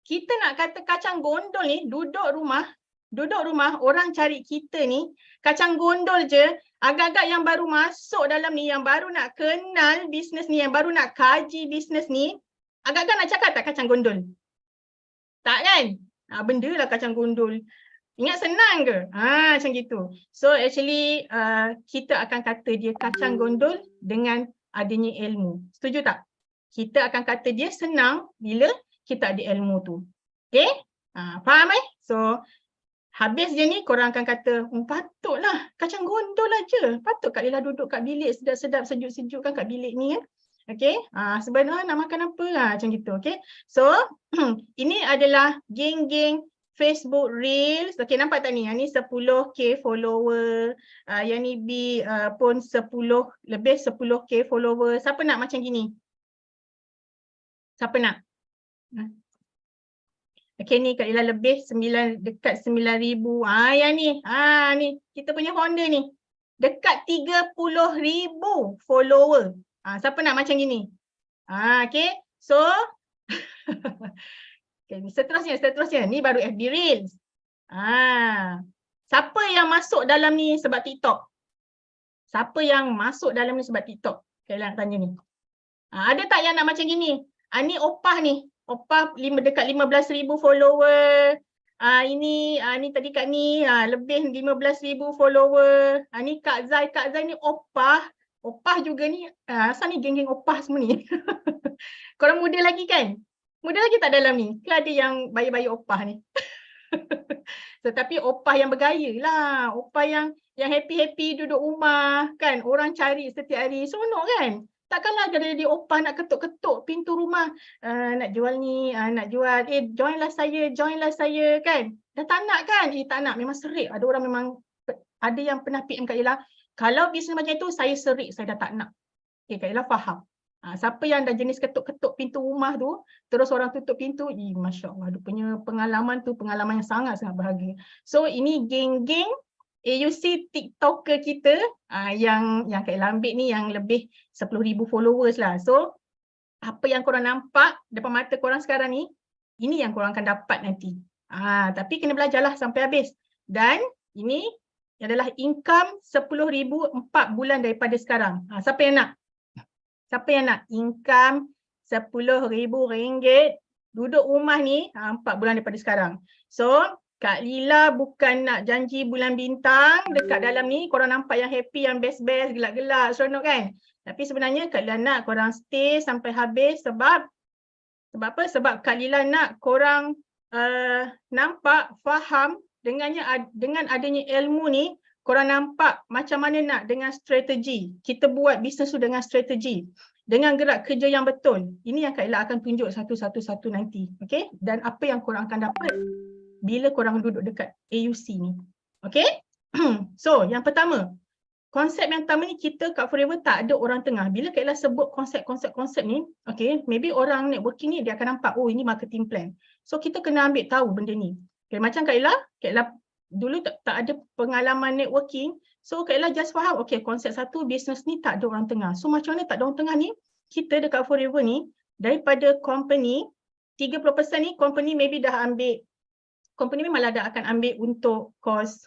kita nak kata kacang gondol ni duduk rumah orang cari kita ni kacang gondol je. Agak-agak yang baru masuk dalam ni, yang baru nak kenal bisnes ni, yang baru nak kaji bisnes ni, agak-agak nak cakap tak kacang gondol? Tak kan? Benda lah kacang gondol. Ingat senang ke? Macam gitu. So actually kita akan kata dia kacang gondol dengan adanya ilmu. Setuju tak? Kita akan kata dia senang bila kita ada ilmu tu. Okay? Faham So habis je ni korang akan kata, patutlah kacang gondol aja. Patut Kak Lila duduk kat bilik sedap-sedap, sejuk-sejuk kan kat bilik ni kan. Okay, sebenarnya nak makan apa macam gitu. Okay, so ini adalah geng-geng Facebook Reels. Okay, nampak tak ni? Yang ni 10k follower. Yang ni pun 10k follower. Siapa nak macam gini? Siapa nak? Okay, ni Kak Lila lebih dekat 9,000. Yang ni. Ni kita punya founder ni. Dekat 30,000 follower. Siapa nak macam gini? Okay, so okay, seterusnya. Ni baru FB Reels. Siapa yang masuk dalam ni sebab TikTok? Siapa yang masuk dalam ni sebab TikTok? Okay, nak tanya ni. Ada tak yang nak macam gini? Ni Opah ni. Opah dekat 15,000 follower. Ini tadi Kak Ni lebih 15,000 follower. Ni Kak Zai ni Opah. Opah juga ni. Asal ni geng-geng Opah semua ni. Korang muda lagi kan? Muda lagi tak dalam ni? Ke ada yang bayi-bayi Opah ni? Tetapi opah yang bergaya lah, opah yang happy-happy duduk rumah kan, orang cari setiap hari, seronok kan? Takkanlah jadi opah nak ketuk-ketuk pintu rumah, nak jual ni, nak jual, joinlah saya kan? Dah tak nak kan? Tak nak, memang serik. Ada orang memang, ada yang pernah PM Kak Ella, kalau bisnes macam itu saya serik, saya dah tak nak. Kak Ella faham. Siapa yang dah jenis ketuk-ketuk pintu rumah tu, terus orang tutup pintu, Masya Allah, dia punya pengalaman tu pengalaman yang sangat-sangat berharga. So ini geng-geng AUC TikToker kita yang Kak Ella ambil ni yang lebih 10,000 followers lah. So apa yang korang nampak depan mata korang sekarang ni, ini yang korang akan dapat nanti. Tapi kena belajarlah sampai habis. Dan ini adalah income 10,000 4 bulan daripada sekarang. Siapa yang nak? Siapa yang nak income RM10,000 duduk rumah ni 4 bulan daripada sekarang. So Kak Lila bukan nak janji bulan bintang dekat dalam ni, korang nampak yang happy, yang best-best, gelak-gelak, seronok kan? Tapi sebenarnya Kak Lila nak korang stay sampai habis sebab apa? Sebab Kak Lila nak korang nampak, faham dengan adanya ilmu ni, korang nampak macam mana nak dengan strategi. Kita buat bisnes tu dengan strategi. Dengan gerak kerja yang betul. Ini yang Kak Ella akan tunjuk satu-satu nanti. Okay? Dan apa yang korang akan dapat bila korang duduk dekat AUC ni. Okay? So, yang pertama. Konsep yang pertama ni kita kat Forever tak ada orang tengah. Bila Kak Ella sebut konsep ni, okay, maybe orang networking ni dia akan nampak, ini marketing plan. So, kita kena ambil tahu benda ni. Okay, macam Kak Ella dulu tak ada pengalaman networking. So Kak Ella just faham, okay, konsep satu bisnes ni tak ada orang tengah. So macam mana tak ada orang tengah ni? Kita dekat Forever ni, daripada company, 30% ni company maybe dah ambil, company ni malah dah akan ambil untuk kos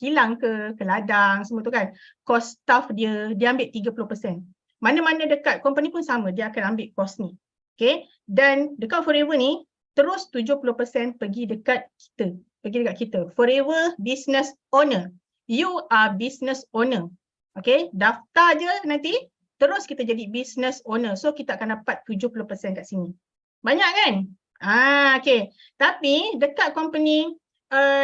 kilang ke ladang semua tu kan. Kos staff dia ambil 30%. Mana-mana dekat company pun sama, dia akan ambil kos ni. Okay, dan dekat Forever ni, terus 70% pergi dekat kita. Forever Business Owner. You are business owner. Okay, daftar je nanti, terus kita jadi business owner. So kita akan dapat 70% kat sini. Banyak kan? Okay. Tapi dekat company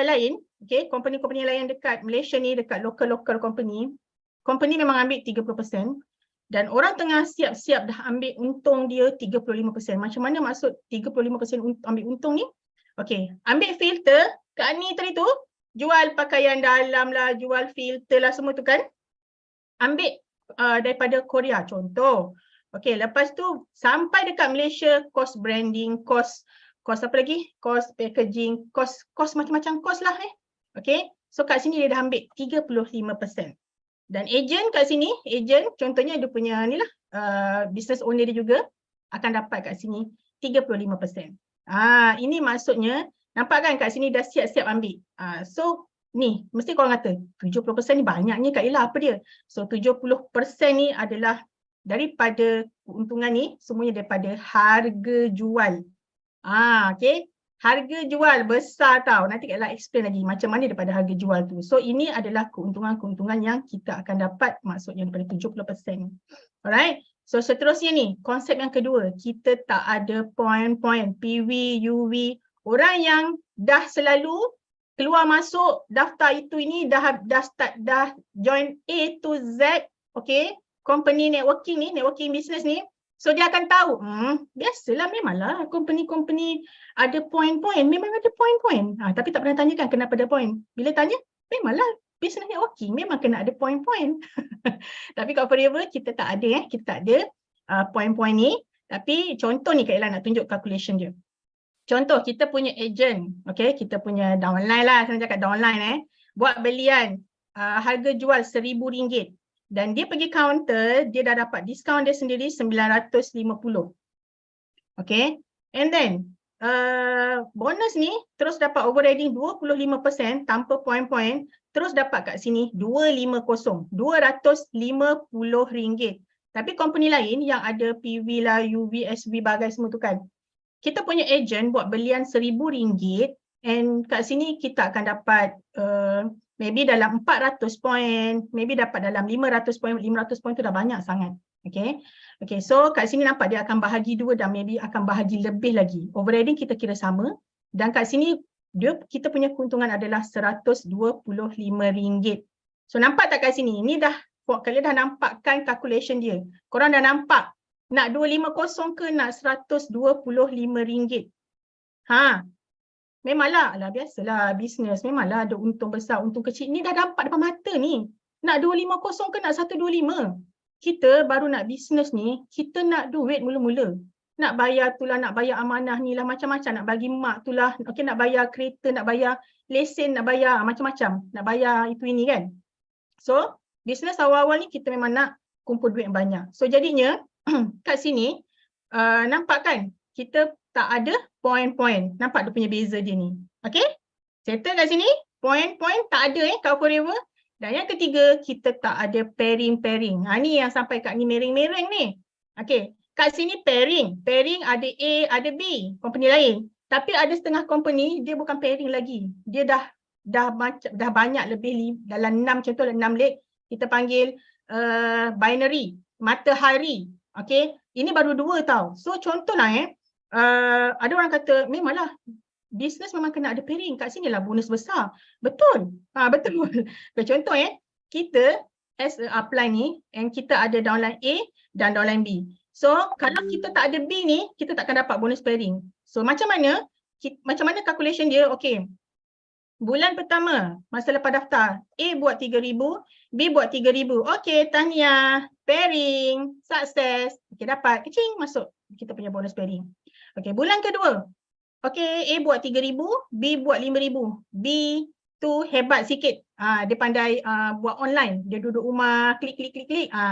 lain, okay, company-company lain dekat Malaysia ni, dekat local company memang ambil 30%. Dan orang tengah siap-siap dah ambil untung dia 35%. Macam mana maksud 35% ambil untung ni? Okay, ambil filter, Kak Ani tadi tu, jual pakaian dalam lah, jual filter lah semua tu kan. Ambil daripada Korea contoh. Okay, lepas tu sampai dekat Malaysia, cost branding, cost apa lagi? Cost packaging, cost macam-macam cost lah Okay, so kat sini dia dah ambil 35%. Dan agent kat sini, agent contohnya dia punya ni lah, business owner dia juga akan dapat kat sini 35%. Ini maksudnya, nampak kan kat sini dah siap-siap ambil. So ni, mesti korang kata 70% ni banyaknya Kak Ella, apa dia? So 70% ni adalah daripada keuntungan ni, semuanya daripada harga jual. Okay. Harga jual besar tau. Nanti Kak Ella explain lagi macam mana daripada harga jual tu. So ini adalah keuntungan-keuntungan yang kita akan dapat, maksudnya daripada 70%. Alright. So seterusnya ni, konsep yang kedua, kita tak ada point-point PV, UV. Orang yang dah selalu keluar masuk daftar itu ini, dah join A to Z, okay, company networking ni, networking business ni. So dia akan tahu, biasalah memanglah company-company ada point-point, memang ada point-point. Tapi tak pernah tanyakan kenapa ada point. Bila tanya, memanglah business networking memang kena ada point-point. Tapi kat Forever kita tak ada, kita tak ada point-point ni. Tapi contoh ni Kak Ella nak tunjuk calculation dia. Contoh kita punya agent, okay, kita punya downline lah, saya cakap downline buat belian harga jual RM1,000. Dan dia pergi counter, dia dah dapat diskaun dia sendiri 950. Okay. And then, bonus ni terus dapat overriding 25% tanpa point-point. Terus dapat kat sini 250. RM250. Tapi company lain yang ada PV lah, UV, SV, bagai semua tu kan. Kita punya agent buat belian RM1,000 and kat sini kita akan dapat maybe dalam 400 point, maybe dapat dalam 500 point. 500 point tu dah banyak sangat. Okay. Okay, so kat sini nampak dia akan bahagi dua dan maybe akan bahagi lebih lagi. Overriding kita kira sama. Dan kat sini kita punya keuntungan adalah RM125. So nampak tak kat sini? Ini dah, kalian dah nampakkan calculation dia. Korang dah nampak nak 250 ke nak RM125? Memanglah, biasalah bisnes, memanglah ada untung besar, untung kecil. Ni dah nampak depan mata ni. Nak 250 ke nak 125? Kita baru nak bisnes ni, kita nak duit mula-mula. Nak bayar tu lah, nak bayar amanah ni lah, macam-macam. Nak bagi mak tu lah, okay, nak bayar kereta, nak bayar lesen, nak bayar macam-macam. Nak bayar itu ini kan. So, bisnes awal-awal ni kita memang nak kumpul duit yang banyak. So, jadinya kat sini, nampak kan? Kita tak ada point-point. Nampak dia punya beza dia ni. Okay? Settle kat sini. Point-point tak ada kat Forever. Dan yang ketiga, kita tak ada pairing-pairing. Ni yang sampai kat ni mereng-mereng ni. Okay. Kat sini pairing. Pairing ada A, ada B. Company lain. Tapi ada setengah company, dia bukan pairing lagi. Dia dah banyak lebih dalam 6, contoh 6 leg. Kita panggil binary. Matahari. Okay. Ini baru 2 tau. So contohlah ada orang kata memanglah bisnes memang kena ada pairing. Kat sini lah bonus besar. Betul. Betul. Contoh kita as a upline ni and kita ada downline A dan downline B. So kalau kita tak ada B ni, kita takkan dapat bonus pairing. So macam mana calculation dia? Okay. Bulan pertama masa lepas daftar, A buat 3,000, B buat 3,000. Okay, tahniah. Pairing, sukses. Okay, dapat. Kecing masuk kita punya bonus pairing. Okay, bulan kedua. Okay, A buat 3,000, B buat 5,000. B tu hebat sikit. Dia pandai buat online. Dia duduk rumah, klik.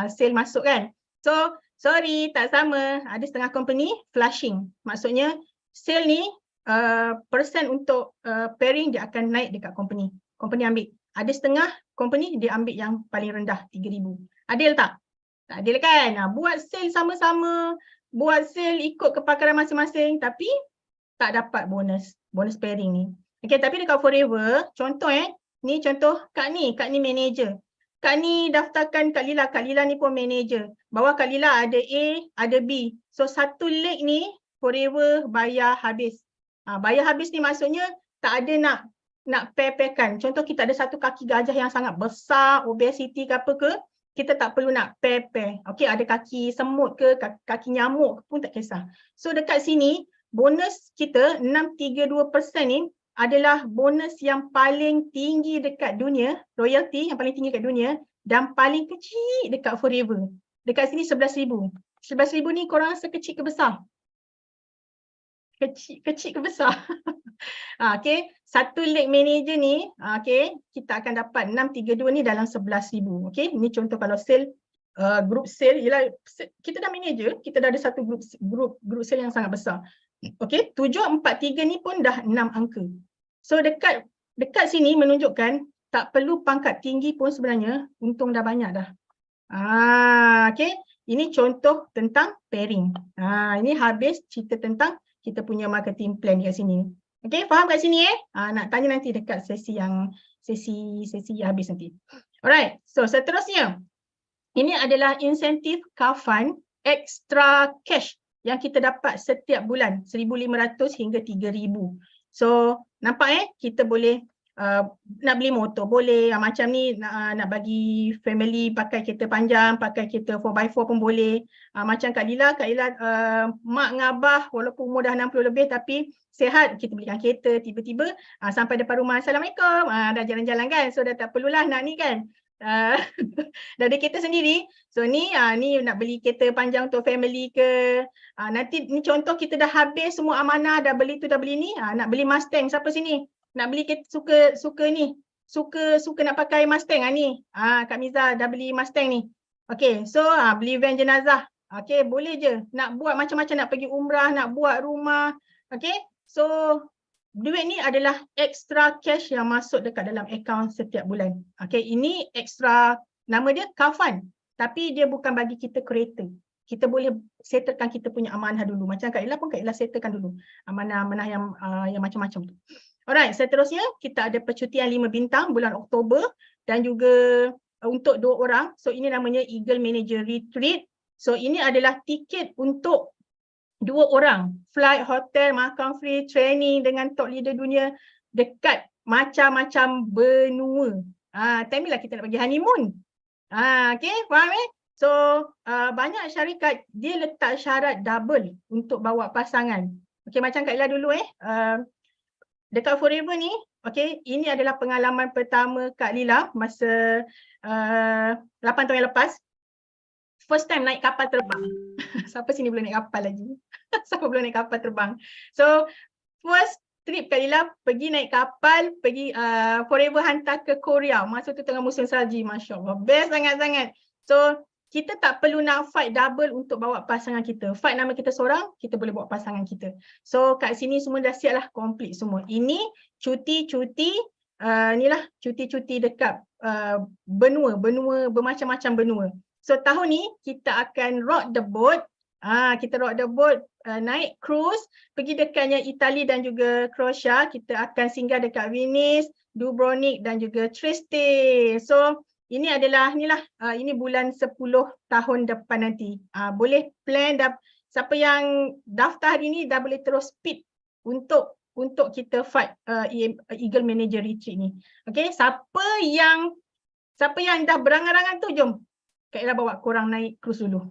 Sale masuk kan. So, sorry, tak sama. Ada setengah company flushing. Maksudnya, sale ni persen untuk pairing dia akan naik dekat company. Company ambil. Ada setengah company dia ambil yang paling rendah, 3,000. Adil tak? Tak adil kan? Buat sale sama-sama. Buat sale ikut kepakaran masing-masing tapi tak dapat bonus pairing ni. Okay, tapi dekat Forever, contoh ni contoh Kak ni manager. Kak ni daftarkan Kak Lila ni pun manager. Bawah Kak Lila ada A, ada B. So satu leg ni Forever bayar habis. Bayar habis ni maksudnya tak ada nak pair-pairkan. Contoh kita ada satu kaki gajah yang sangat besar, obesity ke apa ke, kita tak perlu nak pair-pair. Okay, ada kaki semut ke, kaki nyamuk pun tak kisah. So dekat sini, bonus kita 632% ni adalah bonus yang paling tinggi dekat dunia, royalty yang paling tinggi dekat dunia dan paling kecil dekat Forever. Dekat sini 11,000. 11,000 ni korang rasa kecil ke besar? Kecil ke besar? Okay, satu leg manager ni, okay, kita akan dapat 632 ni dalam 11,000. Okay, ini contoh kalau sale, group sale, ialah kita dah manager, kita dah ada satu group sale yang sangat besar. Okay, 743 ni pun dah 6 angka. So dekat sini menunjukkan tak perlu pangkat tinggi pun sebenarnya untung dah banyak dah. Okay, ini contoh tentang pairing. Ini habis cerita tentang kita punya marketing plan kat sini. Okay, faham kat sini nak tanya nanti dekat sesi habis nanti. Alright, so seterusnya. Ini adalah insentif car fund extra cash yang kita dapat setiap bulan 1,500 hingga 3,000. So nampak kita boleh nak beli motor boleh, macam ni nak bagi family pakai kereta panjang, pakai kereta 4x4 pun boleh. Macam Kak Lila mak dengan abah walaupun umur dah 60 lebih tapi sihat, kita belikan kereta tiba-tiba sampai depan rumah, Assalamualaikum, dah jalan-jalan kan, so dah tak perlulah nak ni kan. Dah ada kereta sendiri. So ni nak beli kereta panjang untuk family ke. Nanti ni contoh kita dah habis semua amanah, dah beli tu dah beli ni, nak beli Mustang, siapa sini nak beli kereta, suka nak pakai Mustang ni. Kak Miza dah beli Mustang ni. Okay, so beli van jenazah. Okay, boleh je. Nak buat macam-macam, nak pergi umrah, nak buat rumah. Okay, so duit ni adalah extra cash yang masuk dekat dalam akaun setiap bulan. Okay, ini extra, nama dia car fund. Tapi dia bukan bagi kita kereta. Kita boleh settlekan kita punya amanah dulu. Macam Kak Ella pun Kak Ella settlekan dulu. Amanah-amanah yang macam-macam tu. Alright, seterusnya kita ada percutian 5 bintang bulan Oktober dan juga untuk 2 orang. So ini namanya Eagle Manager Retreat. So ini adalah tiket untuk 2 orang. Flight, hotel, makan free, training dengan top leader dunia. dekat macam-macam benua. Time ni lah kita nak pergi honeymoon. Okay, faham So banyak syarikat dia letak syarat double untuk bawa pasangan. Okay, macam Kak Ella dulu dekat Forever ni, okay, ini adalah pengalaman pertama Kak Lila masa 8 tahun yang lepas. First time naik kapal terbang. Siapa sini belum naik kapal lagi? Siapa belum naik kapal terbang? So, first trip Kak Lila pergi naik kapal, pergi Forever hantar ke Korea. Masa tu tengah musim salji, Masya Allah. Best sangat-sangat. So, kita tak perlu nak fight double untuk bawa pasangan kita. Fight nama kita seorang, kita boleh bawa pasangan kita. So, kat sini semua dah siap lah, complete semua. Ini cuti-cuti, inilah cuti-cuti dekat benua, bermacam-macam benua. So tahun ni kita akan rock the boat. Kita rock the boat, naik cruise, pergi dekatnya Itali dan juga Croatia. Kita akan singgah dekat Venice, Dubrovnik dan juga Trieste. So ini adalah ini bulan 10 tahun depan nanti. Boleh plan siapa yang daftar hari ni dah boleh terus speed untuk kita fight Eagle Manager Retreat ni. Okay, siapa yang dah berangan-angan tu, jom Kak Ella bawa korang naik cruise dulu.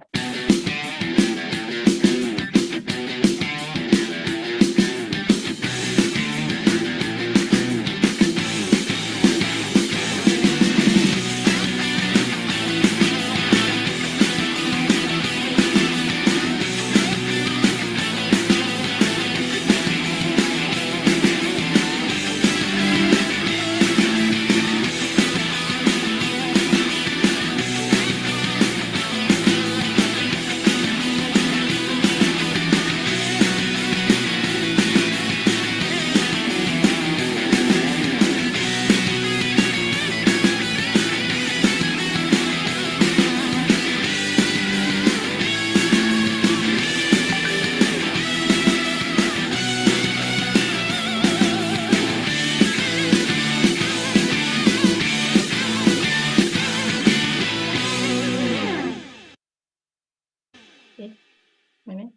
Mana?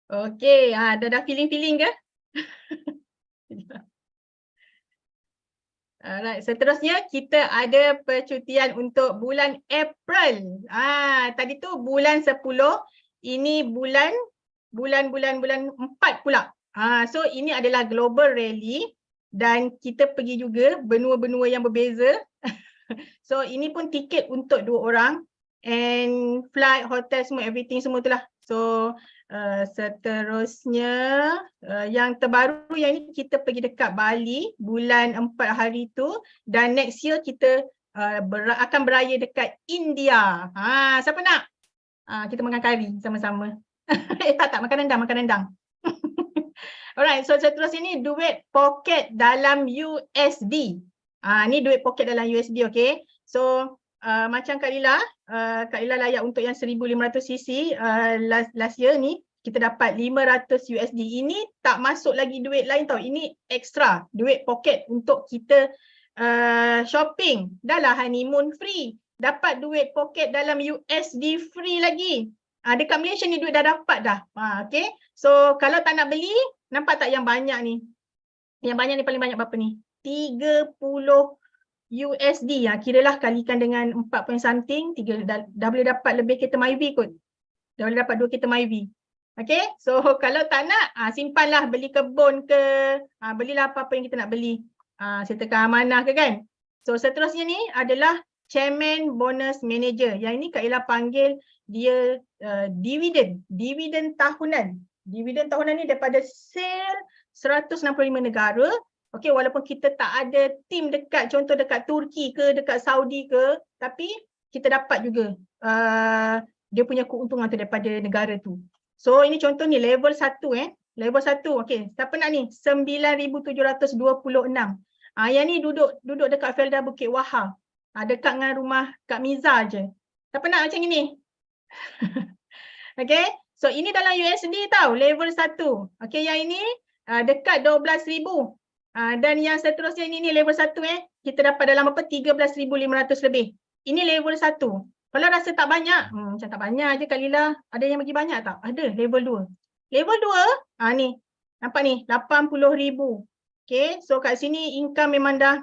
Okey, dah feeling ke? Alright, seterusnya kita ada percutian untuk bulan April. Tadi tu bulan 10, ini bulan 4 pula. So ini adalah global rally dan kita pergi juga benua-benua yang berbeza. So ini pun tiket untuk 2 orang. And flight, hotel semua, everything semua tu lah. So seterusnya yang terbaru yang ni kita pergi dekat Bali bulan 4 hari tu. Dan next year kita akan beraya dekat India. Siapa nak? Kita makan kari sama-sama. Tak, makan rendang. Alright, so seterusnya ni duit poket dalam USD. Ni duit poket dalam USD, okay. So macam Kak Lila layak untuk yang 1500cc last year ni kita dapat 500 USD. Ini tak masuk lagi duit lain tau. Ini extra duit poket untuk kita shopping. Dah lah honeymoon free. Dapat duit poket dalam USD free lagi. Dekat Malaysia ni duit dah dapat dah. Okay. So kalau tak nak beli, nampak tak yang banyak ni? Yang banyak ni paling banyak berapa ni? 30 USD, kiralah kalikan dengan 4 point something, dah boleh dapat lebih kereta Myvi kot. Dah boleh dapat 2 kereta Myvi. Okay, so kalau tak nak, simpanlah, beli kebun ke, belilah apa-apa yang kita nak beli. Sertakan amanah ke kan. So seterusnya ni adalah Chairman Bonus Manager. Yang ini Kak Ella panggil dia dividen tahunan. Dividen tahunan ni daripada sale 165 negara. Okey, walaupun kita tak ada tim dekat, contoh dekat Turki ke, dekat Saudi ke, tapi kita dapat juga dia punya keuntungan tu daripada negara tu. So ini contoh ni level 1 level 1. Okey, siapa nak ni? 9,726. Yang ni duduk dekat Felda Bukit Wahar. Dekat dengan rumah Kak Miza je. Siapa nak macam ni? Okey, so ini dalam USD tau, level 1. Okey, yang ini dekat 12,000. Dan yang seterusnya ini level 1 kita dapat dalam apa 13,500 lebih. Ini level 1. Kalau rasa tak banyak, macam tak banyak je Kak Lila. Ada yang bagi banyak tak? Ada level 2. Level 2, ni Nampak ni 80,000. Okay, so kat sini income memang dah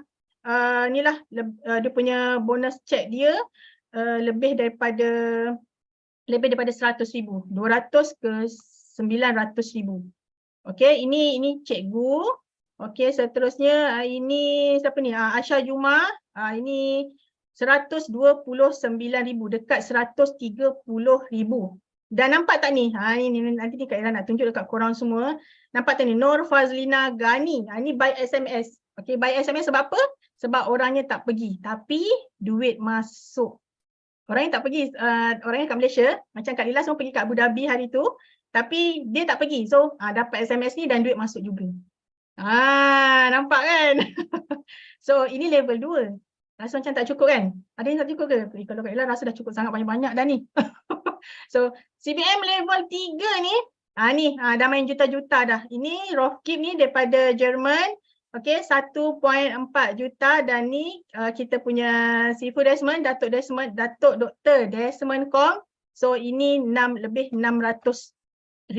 ni lah dia punya bonus check dia lebih daripada 100,000, 200 ke 900,000. Okay, ini cikgu. Okay, seterusnya ini siapa ni? Asha Juma. Ini 129,000, dekat 130,000. Dan nampak tak ni? Ini nanti ni Kak Ella nak tunjuk dekat korang semua. Nampak tak ni? Nur Fazlina Ghani. Ini by SMS. Okay, by SMS sebab apa? Sebab orangnya tak pergi. Tapi duit masuk. Orangnya tak pergi, orangnya kat Malaysia. Macam Kak Lila semua pergi kat Abu Dhabi hari tu. Tapi dia tak pergi. So dapat SMS ni dan duit masuk juga. Nampak kan? So ini level 2. Rasa macam tak cukup kan? Ada yang tak cukup ke? Kalau Kak Ella rasa dah cukup sangat banyak-banyak dah ni. So CBM level 3 ni, dah main juta-juta dah. Ini Rofkip ni daripada Jerman. Okay, 1.4 juta dan ni kita punya Sifu Desmond, Datuk Dr. Desmond Kong. So ini lebih 600,000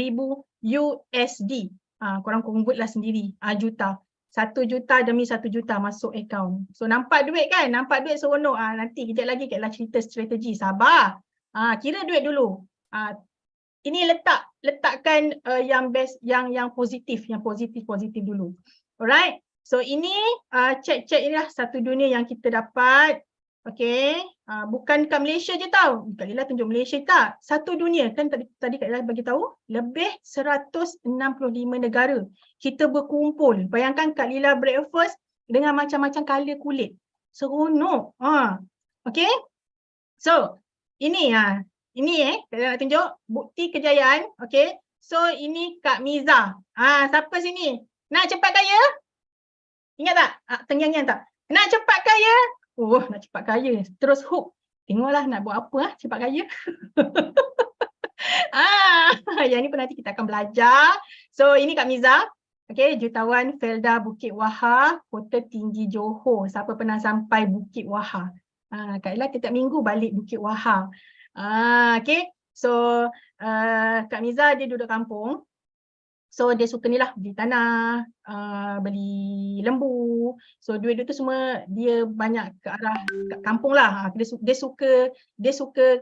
USD. Korang convert lah sendiri, juta. 1 juta demi 1 juta masuk akaun. So nampak duit kan? Nampak duit seronok. Nanti kejap lagi Kak Ella cerita strategi. Sabar. Kira duit dulu. Ini letakkan yang best, yang positif, positif dulu. Alright. So ini cek inilah satu dunia yang kita dapat. Okay. Bukan kat Malaysia je tau. Kak Lila tunjuk Malaysia tak. Satu dunia. Kan tadi Kak Lila bagi tahu lebih 165 negara kita berkumpul. Bayangkan Kak Lila breakfast dengan macam-macam color kulit. Seronok. Okay. So ini Kak Lila nak tunjuk bukti kejayaan. Okay. So ini Kak Miza. Siapa sini? Nak cepat kaya? Ingat tak? Terngiang-ngiang tak? Nak cepat kaya? Nak cepat kaya. Terus hook. Tengoklah nak buat apa cepat kaya. Yang ni pun nanti kita akan belajar. So ini Kak Miza. Okay, jutawan Felda Bukit Wahar, Kota Tinggi Johor. Siapa pernah sampai Bukit Wahar? Kak Ella tiap minggu balik Bukit Wahar. Okay, so Kak Miza dia duduk kampung. So dia suka ni lah, beli tanah, beli lembu. So duit tu semua dia banyak ke arah kampung lah. Dia suka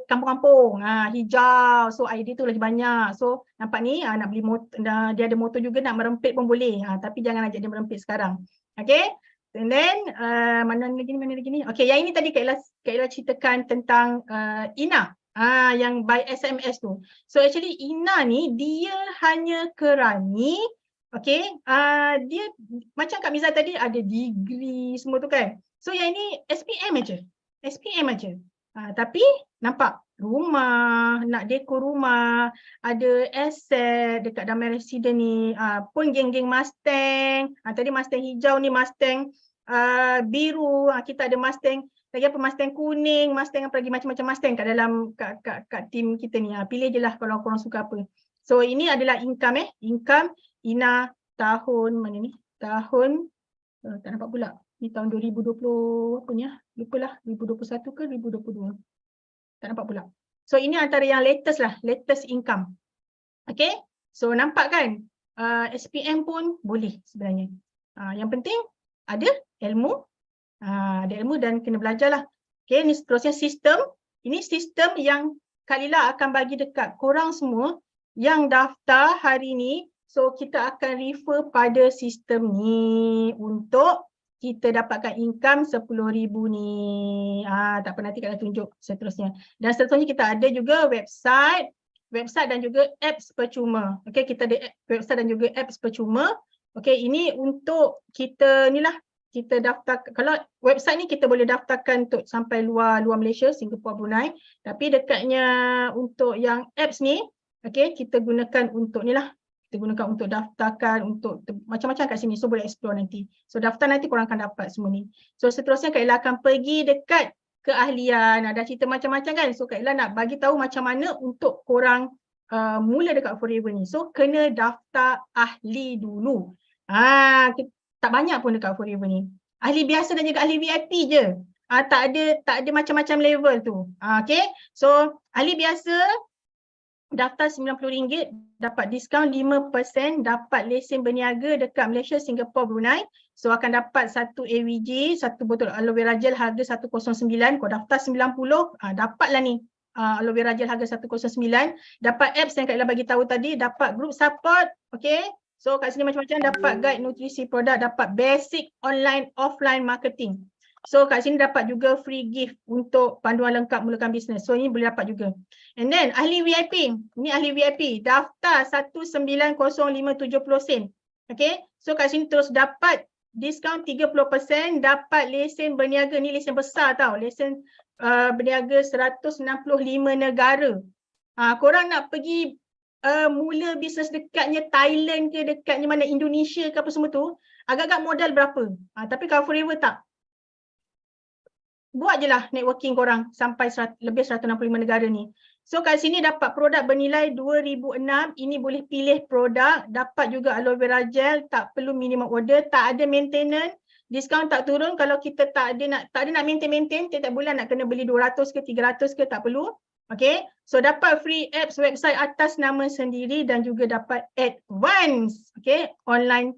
kampung-kampung, hijau. So air dia tu lagi banyak. So nampak ni nak beli motor, dia ada motor juga, nak merempit pun boleh. Tapi jangan ajak dia merempit sekarang. Okay. And then mana lagi ni? Okay, yang ini tadi Kak Ella ceritakan tentang Ina. Yang by SMS tu. So actually Ina ni dia hanya kerani, okay, dia macam Kak Miza tadi ada degree semua tu kan. So yang ini SPM aja. Tapi nampak rumah, nak dekor rumah, ada aset dekat Damai Resident ni, pun geng-geng Mustang. Tadi Mustang hijau ni, Mustang biru, kita ada Mustang lagi apa, Mustang kuning, Mustang apa lagi, macam-macam Mustang kat dalam kat tim kita ni. Pilih je lah kalau korang suka apa. So ini adalah income Ina tahun mana ni? Tahun tak nampak pula. Ni tahun 2020 apa ni? Lupalah, 2021 ke 2022. Tak nampak pula. So ini antara yang latest lah, latest income. Okay? So nampak kan? SPM pun boleh sebenarnya. Yang penting ada ilmu. Ada ilmu dan kena belajar lah. Okay, ni seterusnya sistem. Ini sistem yang Kak Lila akan bagi dekat korang semua yang daftar hari ni. So kita akan refer pada sistem ni untuk kita dapatkan income 10,000 ni. Tak apa, nanti Kak Lila tunjuk seterusnya. Dan seterusnya kita ada juga website dan juga apps percuma. Okay, kita ada website dan juga apps percuma. Okay, ini untuk kita ni lah. Kita daftar, kalau website ni kita boleh daftarkan untuk sampai luar Malaysia, Singapura, Brunei. Tapi dekatnya untuk yang apps ni, okay, kita gunakan untuk ni lah. Kita gunakan untuk daftarkan, untuk macam-macam kat sini. So boleh explore nanti. So daftar nanti korang akan dapat semua ni. So seterusnya Kak Ella akan pergi dekat keahlian. Ada cerita macam-macam kan. So Kak Ella nak bagi tahu macam mana untuk korang mula dekat Forever ni. So kena daftar ahli dulu. Tak banyak pun dekat Forever ni. Ahli biasa dan juga ahli VIP je. Tak ada macam-macam level tu. Okay. So ahli biasa daftar RM90 dapat diskaun 5%, dapat lesen berniaga dekat Malaysia, Singapura, Brunei. So akan dapat satu AVG, satu botol aloe vera gel harga 109. Kau daftar 90, dapatlah ni aloe vera gel harga 109. Dapat apps yang Kak Ila bagi tahu tadi, dapat group support, okay. So kat sini macam-macam, dapat guide nutrisi produk, dapat basic online offline marketing. So kat sini dapat juga free gift untuk panduan lengkap mulakan bisnes. So ini boleh dapat juga. And then ahli VIP, ni ahli VIP, daftar 190570 sen. Okay, so kat sini terus dapat diskaun 30%, dapat lesen berniaga, ni lesen besar tau, lesen berniaga 165 negara. Korang nak pergi mula bisnes dekatnya Thailand ke, dekatnya mana Indonesia ke apa semua tu, agak-agak modal berapa. Tapi kalau Forever tak. Buat je lah networking korang sampai lebih 165 negara ni. So kat sini dapat produk bernilai 2006, ini boleh pilih produk, dapat juga aloe vera gel, tak perlu minimum order, tak ada maintenance, diskaun tak turun kalau kita tak ada nak maintain tiap bulan nak kena beli 200 ke 300 ke, tak perlu. Okay, so dapat free apps website atas nama sendiri dan juga dapat advance, okay, online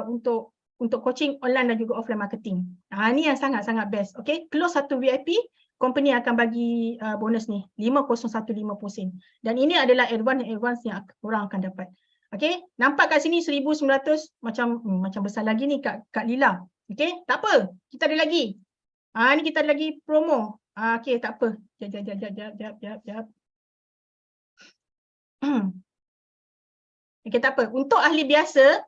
untuk coaching online dan juga offline marketing. Ni yang sangat-sangat best. Okay, close satu VIP, company akan bagi bonus ni 50150 sen. Dan ini adalah advance yang orang akan dapat. Okay, nampak kat sini 1900 macam besar lagi ni Kak Lila. Okay, tak apa, kita ada lagi. Ni kita ada lagi promo. Okay, tak apa. Jap. Okay, tak apa. Untuk ahli biasa,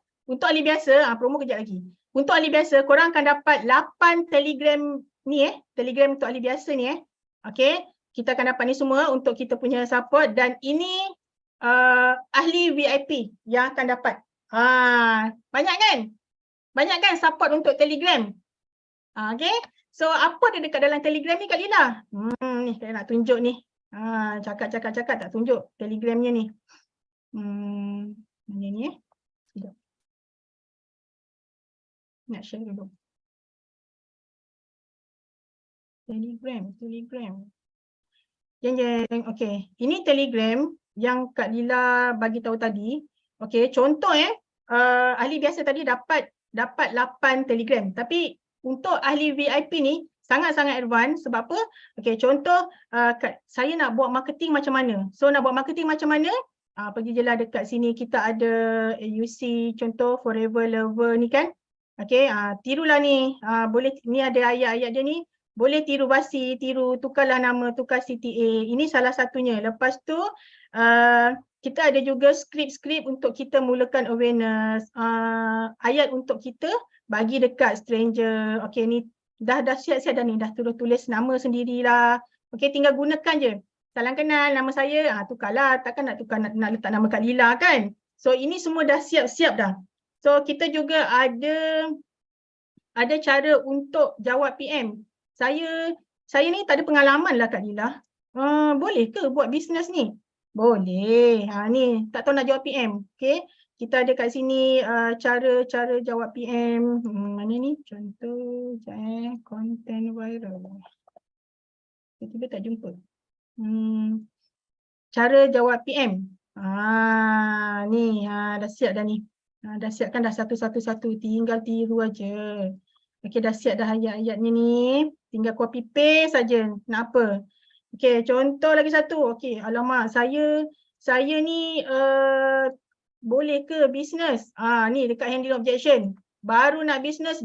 promo kejap lagi. Untuk ahli biasa, korang akan dapat 8 Telegram ni Telegram untuk ahli biasa ni Okay, kita akan dapat ni semua untuk kita punya support dan ini ahli VIP yang akan dapat. Banyak kan? Banyak kan support untuk Telegram? Okay, so apa ada dekat dalam Telegram ni Kak Lila? Ni saya nak tunjuk ni. Cakap tak tunjuk Telegramnya ni. Mana ni Sekejap. Nak share dulu. Telegram. Jeng. Okay. Ini Telegram yang Kak Lila bagi tahu tadi. Okay. Contoh ahli biasa tadi dapat 8 Telegram. Tapi untuk ahli VIP ni sangat-sangat advance. Sebab apa? Okay. Contoh saya nak buat marketing macam mana. So nak buat marketing macam mana? Pergi je lah dekat sini. Kita ada AUC contoh Forever Lover ni kan. Okay, tirulah ni. Boleh, ni ada ayat-ayat dia ni. Boleh tiru basi, tukarlah nama, tukar CTA. Ini salah satunya. Lepas tu, kita ada juga skrip-skrip untuk kita mulakan awareness. Ayat untuk kita bagi dekat stranger. Okay, ni dah siap-siap dah ni. Dah tulis nama sendirilah. Okay, tinggal gunakan je. Salam kenal, nama saya. Tukarlah. Takkan nak tukar, nak letak nama Kak Lila kan? So, ini semua dah siap-siap dah. So kita juga ada cara untuk jawab PM. Saya ni tak ada pengalaman lah Kak Lila. Boleh ke buat bisnes ni? Boleh. Ni tak tahu nak jawab PM. Okay. Kita ada kat sini cara jawab PM. Mana ni? Contoh content viral. Tiba-tiba tak jumpa. Cara jawab PM. Ni dah siap dah ni. Dah siap kan dah satu-satu, tinggal tiru aja. Okey, dah siap dah ayat-ayatnya ni. Tinggal copy paste saja. Nak apa? Okey, contoh lagi satu. Okey, alamak, saya ni boleh ke bisnes? Ni dekat handle objection. Baru nak bisnes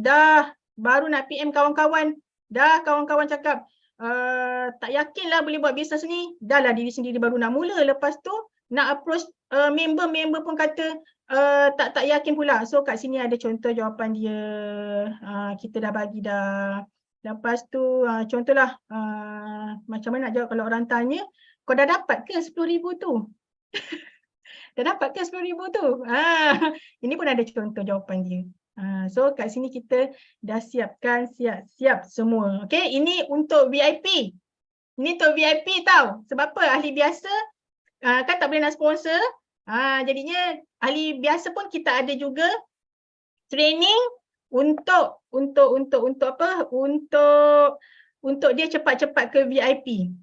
baru nak PM kawan-kawan. Dah kawan-kawan cakap tak yakinlah boleh buat bisnes ni. Dah lah diri sendiri baru nak mula. Lepas tu nak approach member pun kata tak yakin pula. So kat sini ada contoh jawapan dia. Kita dah bagi dah. Lepas tu contohlah macam mana nak jawab kalau orang tanya, kau dah dapat ke 10,000 tu? Dah dapat ke 10,000 tu? Ini pun ada contoh jawapan dia. So kat sini kita dah siapkan siap semua. Okay, ini untuk VIP. Ini untuk VIP tau. Sebab apa? Ahli biasa kan tak boleh nak sponsor. Jadinya ahli biasa pun kita ada juga training untuk apa? Untuk dia cepat-cepat ke VIP.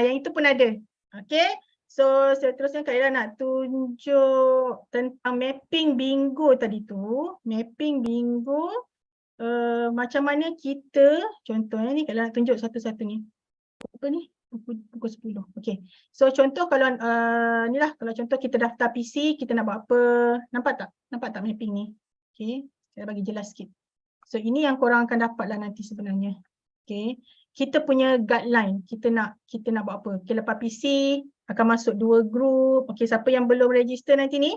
Yang itu pun ada. Okay. So seterusnya Kak Ella nak tunjuk tentang mapping bingo tadi tu. Mapping bingo macam mana kita, contohnya ni Kak Ella nak tunjuk satu-satu ni. Apa ni? Pukul 10. Okay. So contoh kalau ni lah, kalau contoh kita daftar PC, kita nak buat apa. Nampak tak? Nampak tak mapping ni? Okay. Saya bagi jelas sikit. So ini yang korang akan dapat lah nanti sebenarnya. Okay. Kita punya guideline, kita nak buat apa. Okay, lepas PC akan masuk 2 group. Okay, siapa yang belum register nanti ni,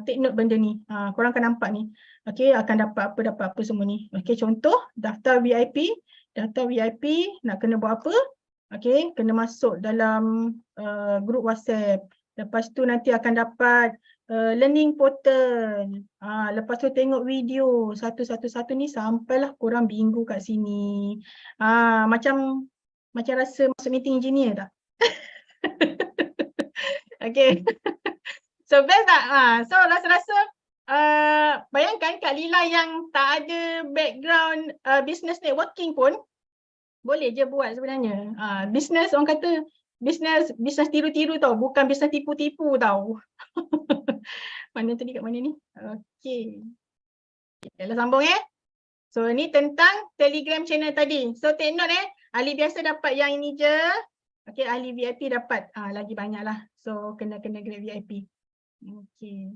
take note benda ni. Korang akan nampak ni. Okay, akan dapat apa semua ni. Okay, contoh daftar VIP. Daftar VIP nak kena buat apa? Okay, kena masuk dalam group WhatsApp. Lepas tu nanti akan dapat learning portal. Lepas tu tengok video satu-satu ni sampailah korang bingo kat sini. Macam rasa masuk meeting engineer tak? Okay. So best tak? So rasa-rasa bayangkan Kak Lila yang tak ada background business networking pun boleh je buat sebenarnya. Business orang kata business tiru-tiru tau, bukan business tipu-tipu tau. Mana tadi kat mana ni? Okey. Kita sambung So ni tentang Telegram channel tadi. So take note ahli biasa dapat yang ini je. Okey, ahli VIP dapat lagi banyak lah. So kena grade VIP. Okey.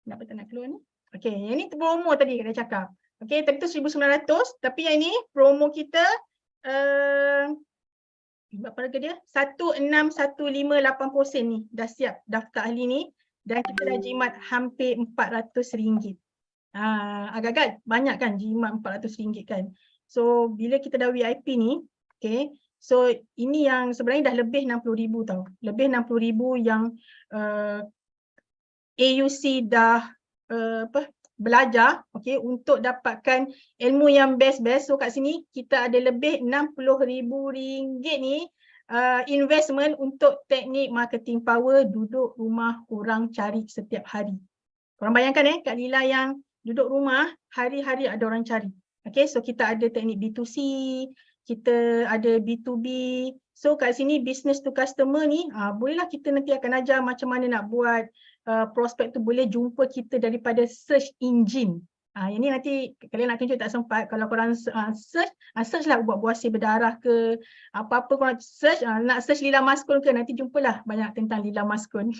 Kenapa tak nak keluar ni? Okey, yang ni promo tadi kita cakap. Okey, tadi tu 1,900 tapi yang ni promo kita berapa harga dia? 16,158 sen ni dah siap daftar ahli ni dan kita dah jimat hampir RM400. Agak-agak banyak kan jimat RM400 kan. So bila kita dah VIP ni, okay, so ini yang sebenarnya dah lebih 60,000 tau. Lebih 60,000 yang AUC dah belajar, okay, untuk dapatkan ilmu yang best-best. So kat sini kita ada lebih RM60,000 ni investment untuk teknik marketing power duduk rumah korang cari setiap hari. Korang bayangkan Kak Lila yang duduk rumah hari-hari ada orang cari. Okay, so kita ada teknik B2C, kita ada B2B. So kat sini business to customer ni bolehlah kita nanti akan ajar macam mana nak buat prospek tu boleh jumpa kita daripada search engine. Yang ni nanti kalian nak tunjuk tak sempat. Kalau korang search lah buat buasi berdarah ke apa-apa korang search, nak search Lila Maskun ke nanti jumpalah banyak tentang Lila Maskun.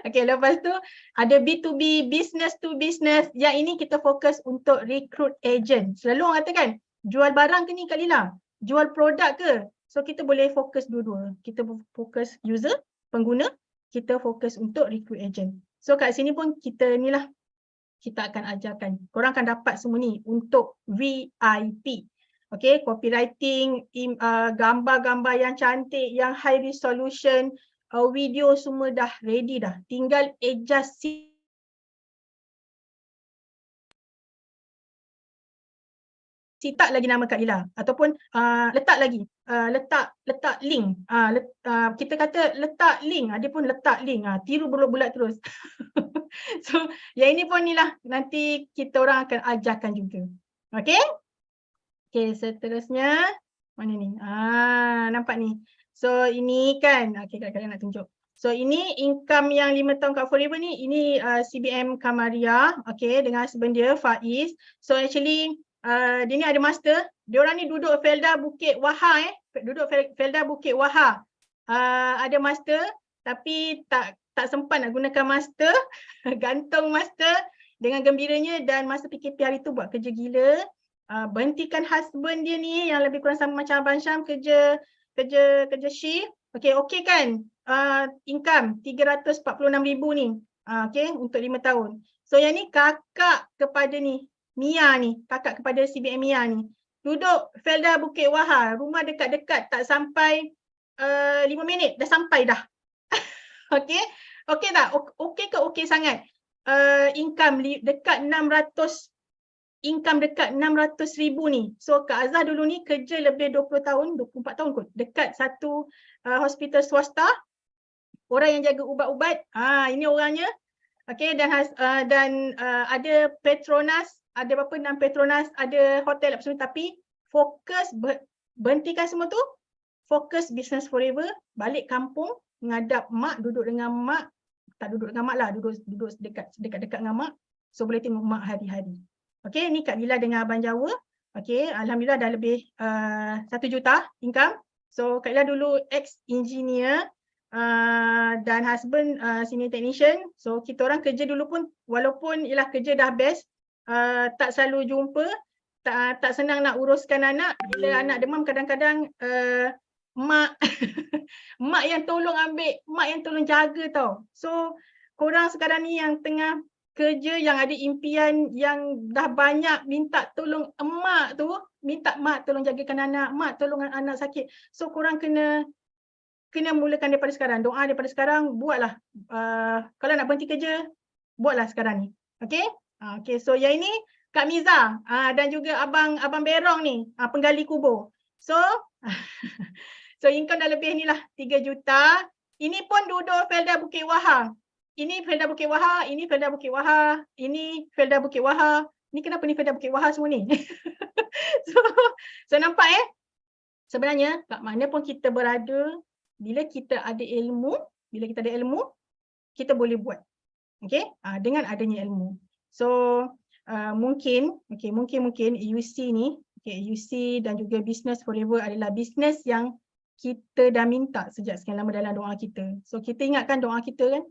Okay, lepas tu ada B2B, business to business. Yang ini kita fokus untuk recruit agent. Selalu orang kata kan, jual barang ke ni Kak Lila? Jual produk ke? So kita boleh fokus dua-dua. Kita fokus user, pengguna. Kita fokus untuk recruit agent. So kat sini pun kita ni lah, kita akan ajarkan. Korang akan dapat semua ni untuk VIP. Okay, copywriting, gambar-gambar yang cantik, yang high resolution, video semua dah ready dah. Tinggal adjust tak lagi nama Kak Lila ataupun letak lagi letak link, kita kata letak link, dia pun letak link, tiru bulat-bulat terus. So yang ini pun ni lah nanti kita orang akan ajarkan juga. Okay, seterusnya mana ni, nampak ni. So ini kan, kalian nak tunjuk. So ini income yang 5 tahun kat Forever ni, ini CBM Kamaria, dengan husband dia Faiz. So actually dia ni ada master. Dia orang ni duduk Felda Bukit Wahha duduk Felda Bukit Wahha. Ada master tapi tak sempat nak gunakan master. Gantung master dengan gembiranya dan masa PKP hari tu buat kerja gila. Berhentikan husband dia ni yang lebih kurang sama macam Abang Syam, kerja shift. Okay kan? Income 346,000 ni. Untuk 5 tahun. So yang ni kakak kepada ni Mia ni, kakak kepada CBM Mia ni. Duduk Felda Bukit Wahha, rumah dekat-dekat, tak sampai 5 minit dah sampai dah. Okay tak? Okay ke okay sangat? Income dekat 600,000 ni. So Kak Azhar dulu ni kerja lebih 20 tahun, 24 tahun kot, dekat satu hospital swasta. Orang yang jaga ubat-ubat, ini orangnya. Dan ada Petronas, ada berapa 6 Petronas, ada hotel apa semua, tapi fokus berhentikan semua tu, fokus business forever, balik kampung ngadap mak, duduk dengan mak, tak duduk dengan mak lah, duduk dekat-dekat dengan mak. So boleh tengok mak hari-hari. Okey, ni Kak Lila dengan Abang Jawa. Okey, alhamdulillah dah lebih 1 juta income. So Kak Lila dulu ex-engineer dan husband senior technician. So kita orang kerja dulu pun walaupun ialah kerja dah best, tak selalu jumpa, tak senang nak uruskan anak. Bila anak demam kadang-kadang mak mak yang tolong ambil, mak yang tolong jaga tau. So korang sekarang ni yang tengah kerja, yang ada impian, yang dah banyak minta tolong emak tu, minta mak tolong jagakan anak, mak tolong anak sakit. So korang kena mulakan daripada sekarang. Doa daripada sekarang, buatlah. Kalau nak berhenti kerja, buatlah sekarang ni. Okey? Okey, so yang ini Kak Miza dan juga Abang Berong ni, penggali kubur. So so income dah lebih ni lah 3 juta. Ini pun duduk Felda Bukit Wahar. Ini Felda Bukit Wahar, ini Felda Bukit Wahar, ini Felda Bukit Wahar. Ni kenapa ni Felda Bukit Wahar semua ni? so nampak sebenarnya kat mana pun kita berada, bila kita ada ilmu, kita boleh buat. Okey? Dengan adanya ilmu. So mungkin EUC ni, EUC dan juga Business Forever adalah bisnes yang kita dah minta sejak sekian lama dalam doa kita. So kita ingatkan doa kita kan,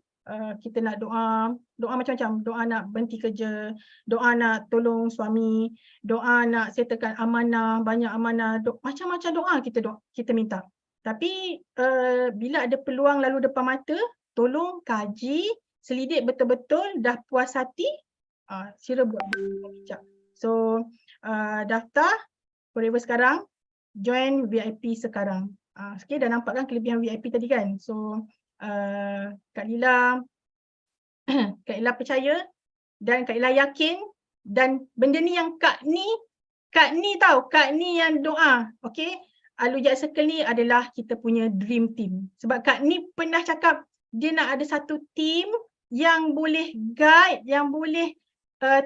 kita nak doa macam-macam, doa nak berhenti kerja, doa nak tolong suami, doa nak settlekan amanah, banyak amanah, macam-macam doa kita minta. Tapi bila ada peluang lalu depan mata, tolong kaji, selidik betul-betul, dah puas hati, sila buat bijak. So daftar Forever sekarang, join VIP sekarang. Okay, dah nampak kan kelebihan VIP tadi kan. So Kak Lila percaya dan Kak Lila yakin, dan benda ni yang Kak ni yang doa. Okay, Alujat Circle ni adalah kita punya dream team. Sebab Kak ni pernah cakap dia nak ada satu team yang boleh guide, yang boleh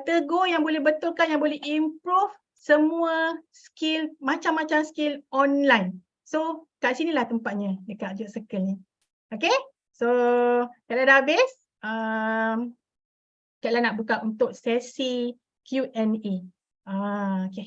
tegur, yang boleh betulkan, yang boleh improve semua skill, macam-macam skill online. So kat sinilah tempatnya, dekat Alujat Circle ni. Okay, so kalau dah habis, Kak Lila nak buka untuk sesi Q&A. Okay.